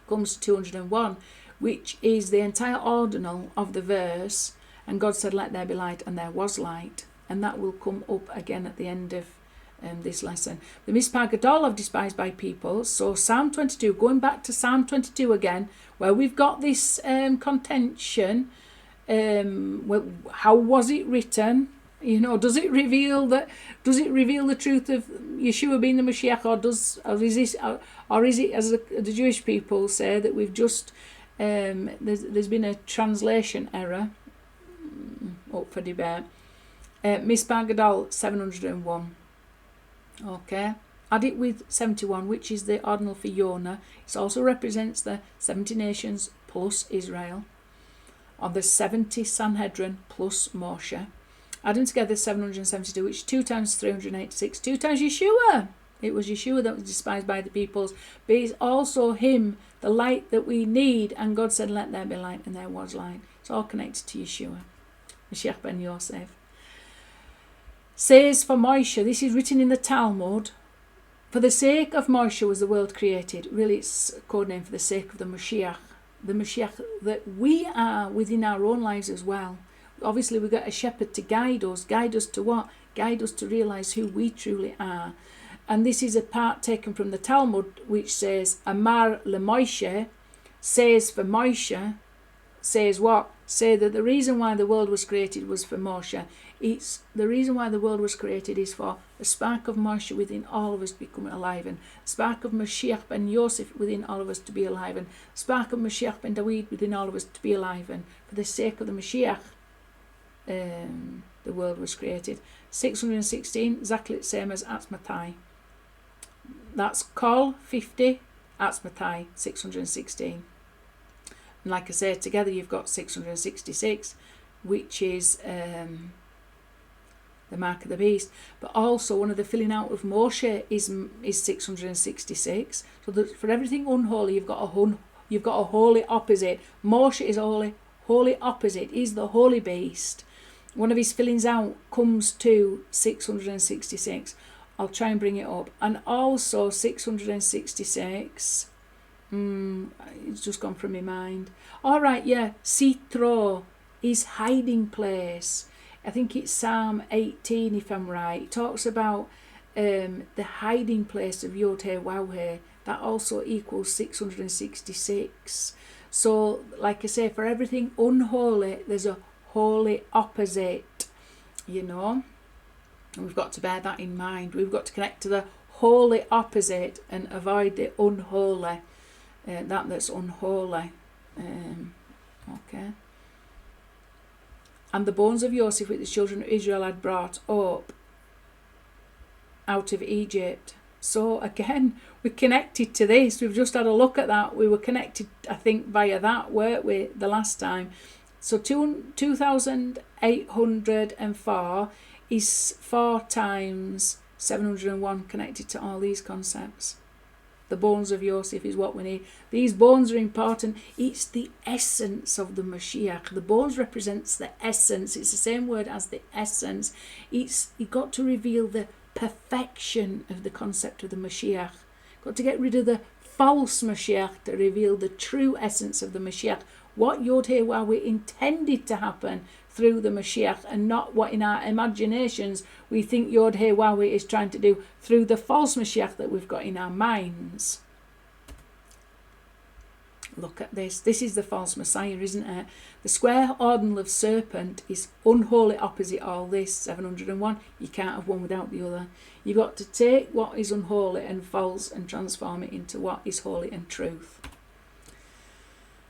comes to 201, which is the entire ordinal of the verse, and God said, let there be light, and there was light. And that will come up again at the end of this lesson. The Mispah Gadol of despised by people. So Psalm 22, going back to Psalm 22 again, where we've got this contention. Well, how was it written? You know, does it reveal the truth of Yeshua being the Mashiach, or is it, as the Jewish people say, that we've just there's been a translation error up for debate. Mispah Gadol 701. Okay, add it with 71, which is the ordinal for Yonah. It also represents the 70 nations plus Israel, or the 70 Sanhedrin plus Moshe. Add them together, 772, which is 2 times 386, 2 times Yeshua. It was Yeshua that was despised by the peoples, but it's also him, the light that we need, and God said, let there be light, and there was light. It's all connected to Yeshua, Mashiach ben Yosef. Says for Moshe, this is written in the Talmud, for the sake of Moshe was the world created. Really, it's a code name for the sake of the Mashiach that we are within our own lives as well. Obviously, we've got a shepherd to guide us. Guide us to what? Guide us to realise who we truly are. And this is a part taken from the Talmud, which says, Amar le Moshe, says for Moshe, says what? Say that the reason why the world was created was for Moshe. It's the reason why the world was created is for a spark of Moshe within all of us to become alive, and spark of Mashiach ben Yosef within all of us to be alive, and spark of Mashiach ben David within all of us to be alive. And for the sake of the Mashiach, the world was created. 616, exactly the same as Atzmatai. That's Kol 50, Atzmatai 616. And like I said, together you've got 666, which is the mark of the beast. But also one of the filling out of Moshe is 666. So that for everything unholy, you've got a holy opposite. Moshe is a holy opposite. He's the holy beast. One of his fillings out comes to 666. I'll try and bring it up. And also 666. It's just gone from my mind. All right, yeah. Sitro, his hiding place. I think it's Psalm 18, if I'm right. It talks about the hiding place of Yod-Heh-Waw-Heh. That also equals 666. So, like I say, for everything unholy, there's a holy opposite, you know. And we've got to bear that in mind. We've got to connect to the holy opposite and avoid the unholy. That's unholy. Okay. And the bones of Joseph which the children of Israel had brought up out of Egypt. So again, we're connected to this. We've just had a look at that. We were connected, I think, via that, weren't we, the last time? So 2,804 is 4 times 701 connected to all these concepts. The bones of Joseph is what we need. These bones are important. It's the essence of the Mashiach. The bones represents the essence. It's the same word as the essence. You've got to reveal the perfection of the concept of the Mashiach. Got to get rid of the false Mashiach to reveal the true essence of the Mashiach. What Yod-Heh-Waw-Heh intended to happen through the Mashiach, and not what in our imaginations we think Yod-Heh-Waw-Heh is trying to do through the false Mashiach that we've got in our minds. Look at this. This is the false Messiah, isn't it? The square ordinal of serpent is unholy opposite all this, 701. You can't have one without the other. You've got to take what is unholy and false and transform it into what is holy and truth.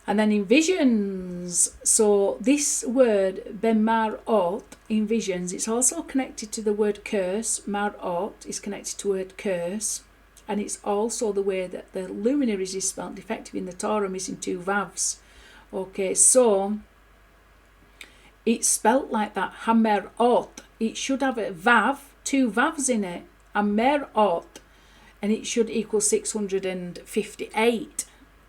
And then in visions, so this word bemarot in visions, it's also connected to the word curse. Marot is connected to the word curse, and it's also the way that the luminaries is spelled effective in the Torah, missing two vavs. Okay, so it's spelt like that, hamerot. It should have a vav, two vavs in it, hamerot, and it should equal 658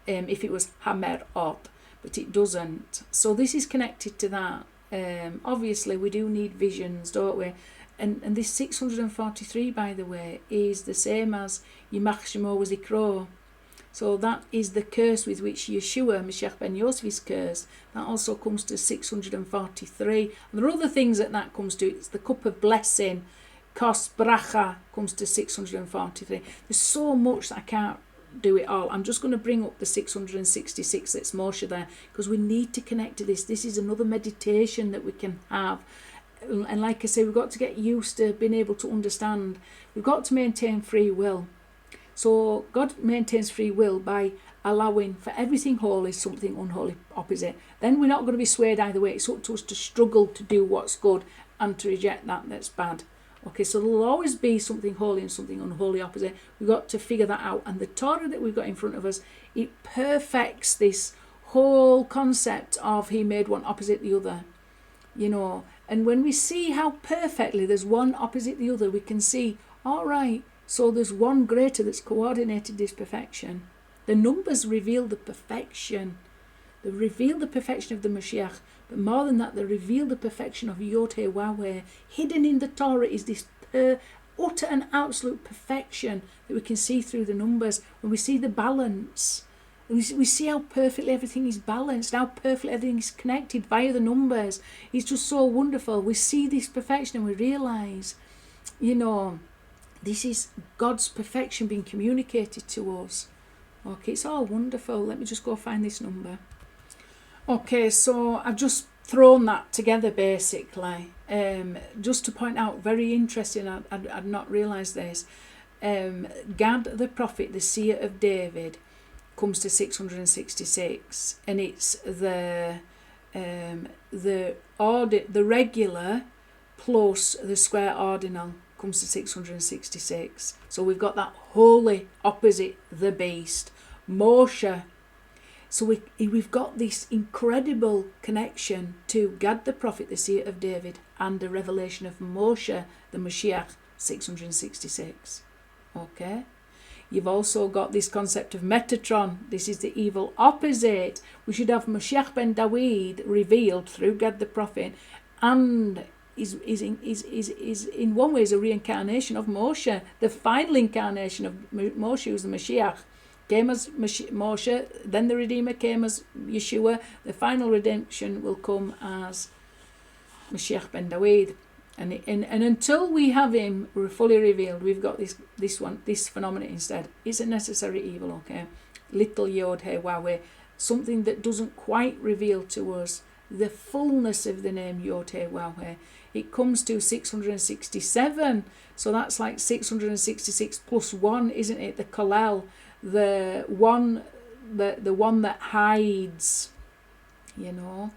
if it was hamerot, but it doesn't. So this is connected to that. Obviously, we do need visions, don't we? And this 643, by the way, is the same as Yimach Shemo Zikro. So that is the curse with which Yeshua, Mashiach ben Yosef, is cursed. That also comes to 643. And there are other things that comes to. It's the cup of blessing. Kos bracha comes to 643. There's so much that I can't do it all. I'm just going to bring up the 666 that's Moshe there, because we need to connect to this. This is another meditation that we can have. And like I say, we've got to get used to being able to understand. We've got to maintain free will. So God maintains free will by allowing for everything holy, something unholy opposite. Then we're not going to be swayed either way. It's up to us to struggle to do what's good and to reject that's bad. Okay, so there'll always be something holy and something unholy opposite. We've got to figure that out. And the Torah that we've got in front of us, it perfects this whole concept of he made one opposite the other. You know, and when we see how perfectly there's one opposite the other, we can see, all right, so there's one greater that's coordinated this perfection. The numbers reveal the perfection. They reveal the perfection of the Mashiach. But more than that, they reveal the perfection of Yod-Heh-Wah-Weh. Hidden in the Torah is this utter and absolute perfection that we can see through the numbers. When we see the balance, we see how perfectly everything is balanced, how perfectly everything is connected via the numbers. It's just so wonderful. We see this perfection and we realise, you know, this is God's perfection being communicated to us. Okay, it's all wonderful. Let me just go find this number. Okay, so I've just thrown that together basically. Just to point out, very interesting, I'd not realised this. Gad the prophet, the seer of David, comes to 666, and it's the regular plus the square ordinal comes to 666. So we've got that holy opposite the beast, Moshe. So we've got this incredible connection to Gad the prophet, the seer of David, and the revelation of Moshe, the Mashiach, 666. Okay? You've also got this concept of Metatron. This is the evil opposite. We should have Mashiach ben David revealed through Gad the prophet, and is in one way is a reincarnation of Moshe, the final incarnation of Moshe, who's the Mashiach. Came as Moshe, then the Redeemer came as Yeshua. The final redemption will come as Mashiach ben David. And until we have him fully revealed, we've got this phenomenon instead. It's a necessary evil, okay? Little Yod-Heh-Wah-Weh, something that doesn't quite reveal to us the fullness of the name Yod-Heh-Wah-Weh. It comes to 667, so that's like 666 plus 1, isn't it? The Kolel, the one that hides, you know.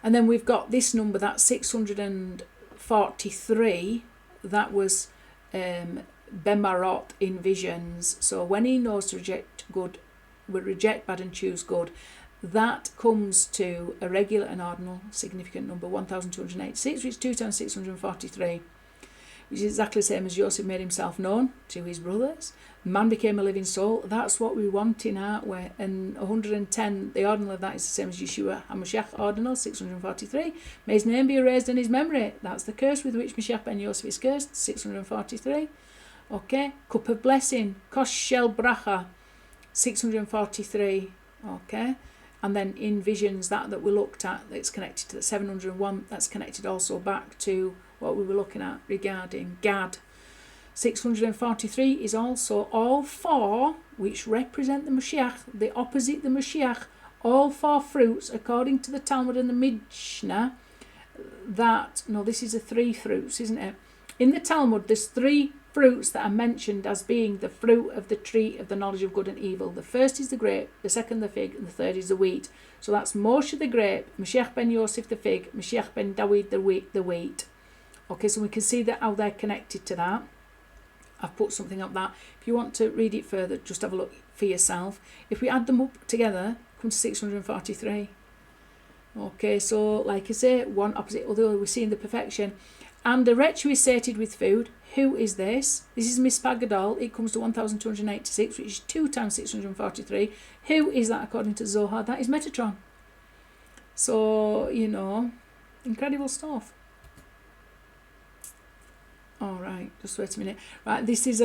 And then we've got this number, that's 643, that was Bemarot in visions. So when he knows to reject good, will reject bad and choose good, that comes to a regular and ordinal significant number, 1286, which is 2 times 643, which is exactly the same as Joseph made himself known to his brothers. Man became a living soul. That's what we want in, aren't we? And 110, the ordinal of that is the same as Yeshua HaMashiach ordinal, 643. May his name be erased in his memory. That's the curse with which Mashiach ben Yosef is cursed, 643. Okay, cup of blessing, Kos Shel Bracha, 643. Okay, and then in visions that we looked at, that's connected to the 701, that's connected also back to what we were looking at regarding Gad. 643 is also all four, which represent the Mashiach, the opposite the Mashiach, all four fruits according to the Talmud and the Mishnah. This is the three fruits, isn't it? In the Talmud, there's three fruits that are mentioned as being the fruit of the tree of the knowledge of good and evil. The first is the grape, the second the fig, and the third is the wheat. So that's Moshe the grape, Mashiach ben Yosef the fig, Mashiach ben Dawid the wheat. Okay, so we can see that how they're connected to that. I've put something up that. If you want to read it further, just have a look for yourself. If we add them up together, it comes to 643. Okay, so like I say, one opposite other, we're seeing the perfection. And the wretch who is sated with food, who is this? This is Mispah Gadol. It comes to 1286, which is 2 times 643. Who is that according to Zohar? That is Metatron. So, you know, incredible stuff. All right, just wait a minute. Right, this is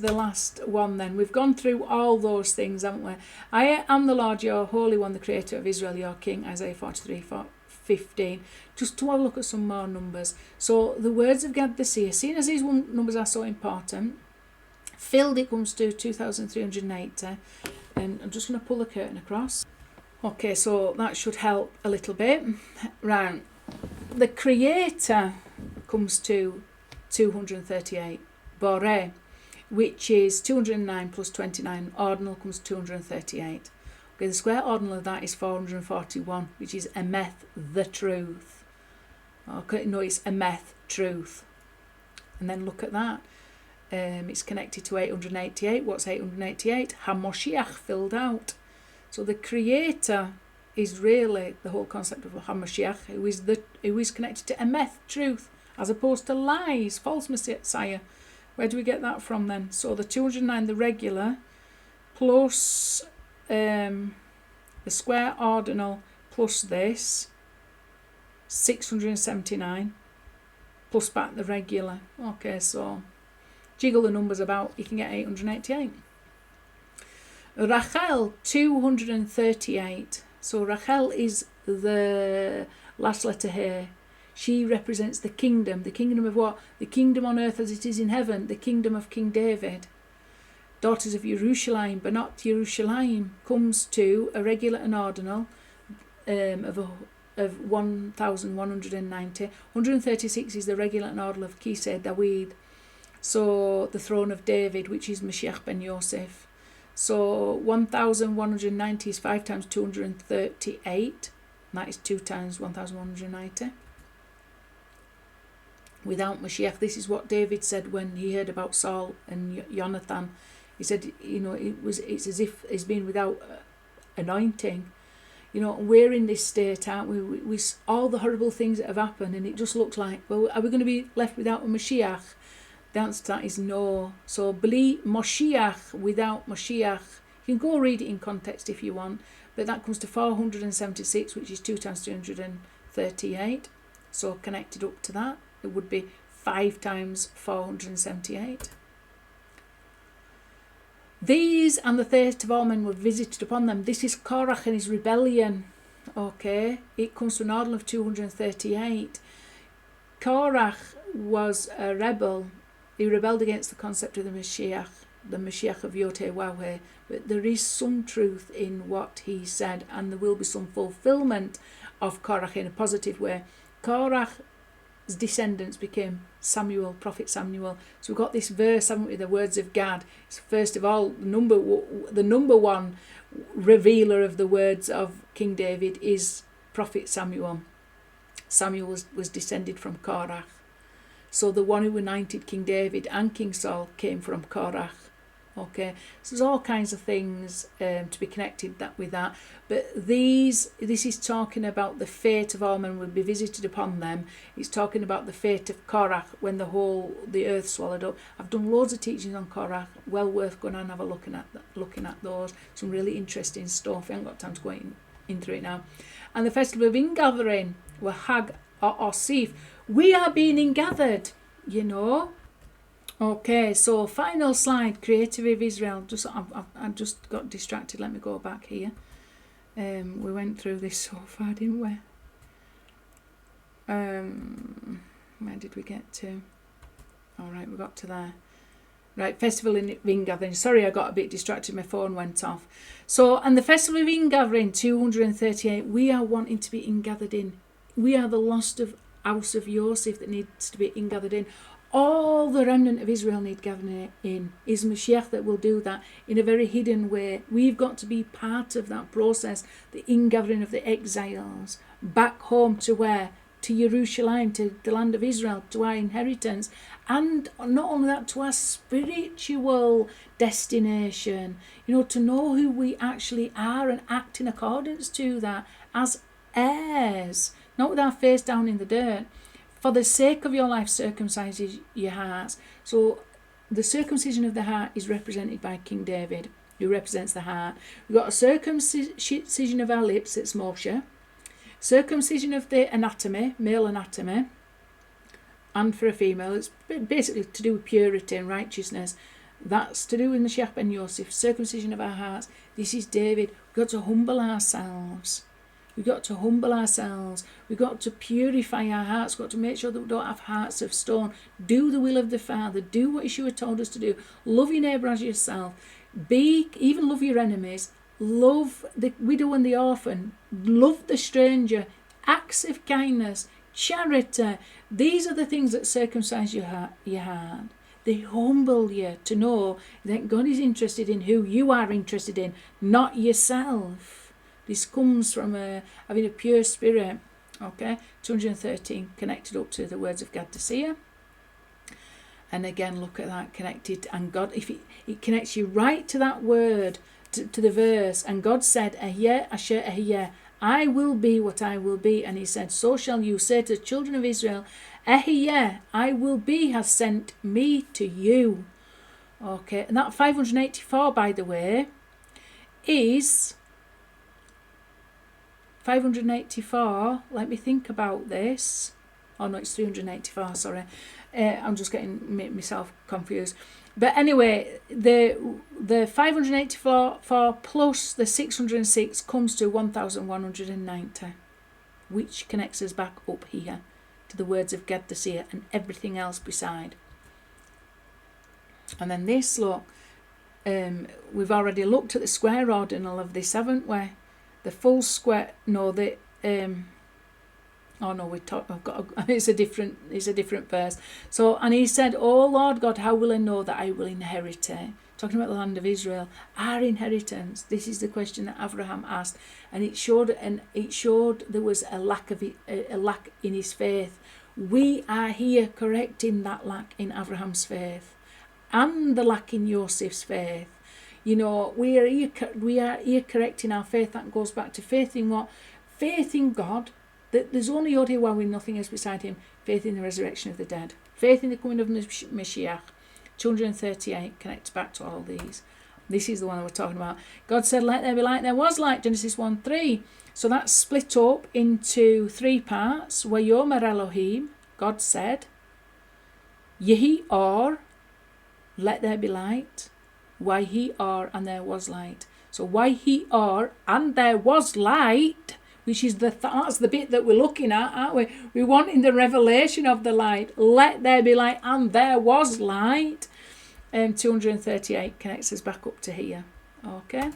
the last one then. We've gone through all those things, haven't we? I am the Lord, your Holy One, the Creator of Israel, your King, Isaiah 43:15. Just to have a look at some more numbers. So the words of Gad the Seer, seeing as these numbers are so important, filled it comes to 2,380. And I'm just going to pull the curtain across. Okay, so that should help a little bit. Right, the Creator comes to 238. Boreh, which is 209 plus 29. Ordinal comes to 238. Okay, the square ordinal of that is 441, which is Emeth, the truth. Okay, no, it's Emeth, truth. And then look at that. It's connected to 888. What's 888? HaMoshiach filled out. So the Creator is really the whole concept of HaMoshiach, who is connected to Emeth, truth, as opposed to lies, false Messiah. Where do we get that from then? So the 209, the regular, plus the square ordinal, plus this, 679, plus back the regular. Okay, so jiggle the numbers about, you can get 888. Rachel, 238. So Rachel is the last letter here. She represents the kingdom. The kingdom of what? The kingdom on earth as it is in heaven. The kingdom of King David. Daughters of Jerusalem, but not Jerusalem, comes to a regular and ordinal of 1,190. 136 is the regular and ordinal of Kiseh Dawid. So the throne of David, which is Mashiach ben Yosef. So 1,190 is 5 times 238. And that is 2 times 1,190. Without Mashiach, this is what David said when he heard about Saul and Jonathan. He said, you know, it's as if he's been without anointing. You know, we're in this state, aren't we? We all the horrible things that have happened, and it just looks like, well, are we going to be left without a Mashiach? The answer to that is no. So believe Mashiach without Mashiach. You can go read it in context if you want, but that comes to 476, which is 2 times 338. So connected up to that, it would be 5 times 478. These and the thirst of all men were visited upon them. This is Korach and his rebellion. Okay, it comes to an ordinal of 238. Korach was a rebel. He rebelled against the concept of the Mashiach of Yod-Heh-Wah-Heh. But there is some truth in what he said, and there will be some fulfillment of Korach in a positive way. Korach's descendants became Samuel, Prophet Samuel. So we've got this verse, haven't we, the words of Gad. It's first of all, the number one revealer of the words of King David is Prophet Samuel. Samuel was descended from Korach. So the one who anointed King David and King Saul came from Korach. Okay, so there's all kinds of things to be connected with that. But this is talking about the fate of all men will be visited upon them. It's talking about the fate of Korach when the earth swallowed up. I've done loads of teachings on Korach. Well worth going and have a looking at those. Some really interesting stuff. I haven't got time to go into it now. And the festival of ingathering were Hag or Osif. We are being ingathered, you know. Okay, so final slide, Creator of Israel. I just got distracted. Let me go back here. We went through this so far, didn't we? Where did we get to? All right, we got to there. Right, Festival of Ingathering. Sorry, I got a bit distracted. My phone went off. So, and the Festival of Ingathering, 238. We are wanting to be ingathered in. We are the lost of house of Yosef that needs to be ingathered in. All the remnant of Israel need gathering in. Is Mashiach that will do that in a very hidden way. We've got to be part of that process, the ingathering of the exiles, back home to where? To Jerusalem, to the land of Israel, to our inheritance. And not only that, to our spiritual destination. To know who we actually are and act in accordance to that as heirs. Not with our face down in the dirt. For the sake of your life, circumcise your hearts. So the circumcision of the heart is represented by King David, who represents the heart. We've got a circumcision of our lips, it's Moshe. Circumcision of the anatomy, male anatomy, and for a female, it's basically to do with purity and righteousness. That's to do with Mashiach ben Yosef. Circumcision of our hearts. This is David. We've got to humble ourselves. We've got to humble ourselves. We've got to purify our hearts. We've got to make sure that we don't have hearts of stone. Do the will of the Father. Do what Yeshua told us to do. Love your neighbour as yourself. Even love your enemies. Love the widow and the orphan. Love the stranger. Acts of kindness. Charity. These are the things that circumcise your heart. They humble you to know that God is interested in who you are interested in, not yourself. This comes from having a pure spirit. Okay, 213 connected up to the words of Gad the Seer. And again, look at that connected. And God, if it connects you right to that word, to the verse. And God said, Ahiyah, Asher Ahiyah, I will be what I will be. And he said, so shall you say to the children of Israel, Ahiyah, I will be, has sent me to you. Okay, and that 584, by the way, is 584, let me think about this. Oh no, it's 384, sorry. I'm just getting myself confused. But anyway, the 584 plus the 606 comes to 1190, which connects us back up here to the words of Gad the Seer and everything else beside. And then this, look, we've already looked at the square ordinal of this, haven't we? The full square, no, it's a different verse. So, and he said, oh Lord God, how will I know that I will inherit it? Talking about the land of Israel, our inheritance. This is the question that Abraham asked, and it showed there was a lack in his faith. We are here correcting that lack in Abraham's faith, and the lack in Joseph's faith. We are here correcting our faith. That goes back to faith in what? Faith in God, that there's only Yod-Heh-Wah with nothing else beside him. Faith in the resurrection of the dead. Faith in the coming of Mashiach. 238 connects back to all these. This is the one that we're talking about. God said, let there be light. There was light. Genesis 1:3. So that's split up into 3 parts. Vayomer Elohim, God said, Yehi or, let there be light. Wahi or, and there was light. So Wahi or, and there was light, which is that's the bit that we're looking at, aren't we? We're wanting the revelation of the light. Let there be light, and there was light. 238 connects us back up to here. Okay.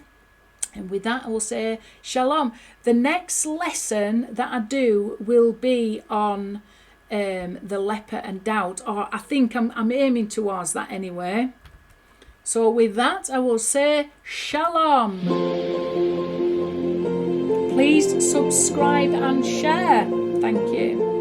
And with that, I will say shalom. The next lesson that I do will be on the leper and doubt, or I think I'm aiming towards that anyway. So with that, I will say shalom. Please subscribe and share. Thank you.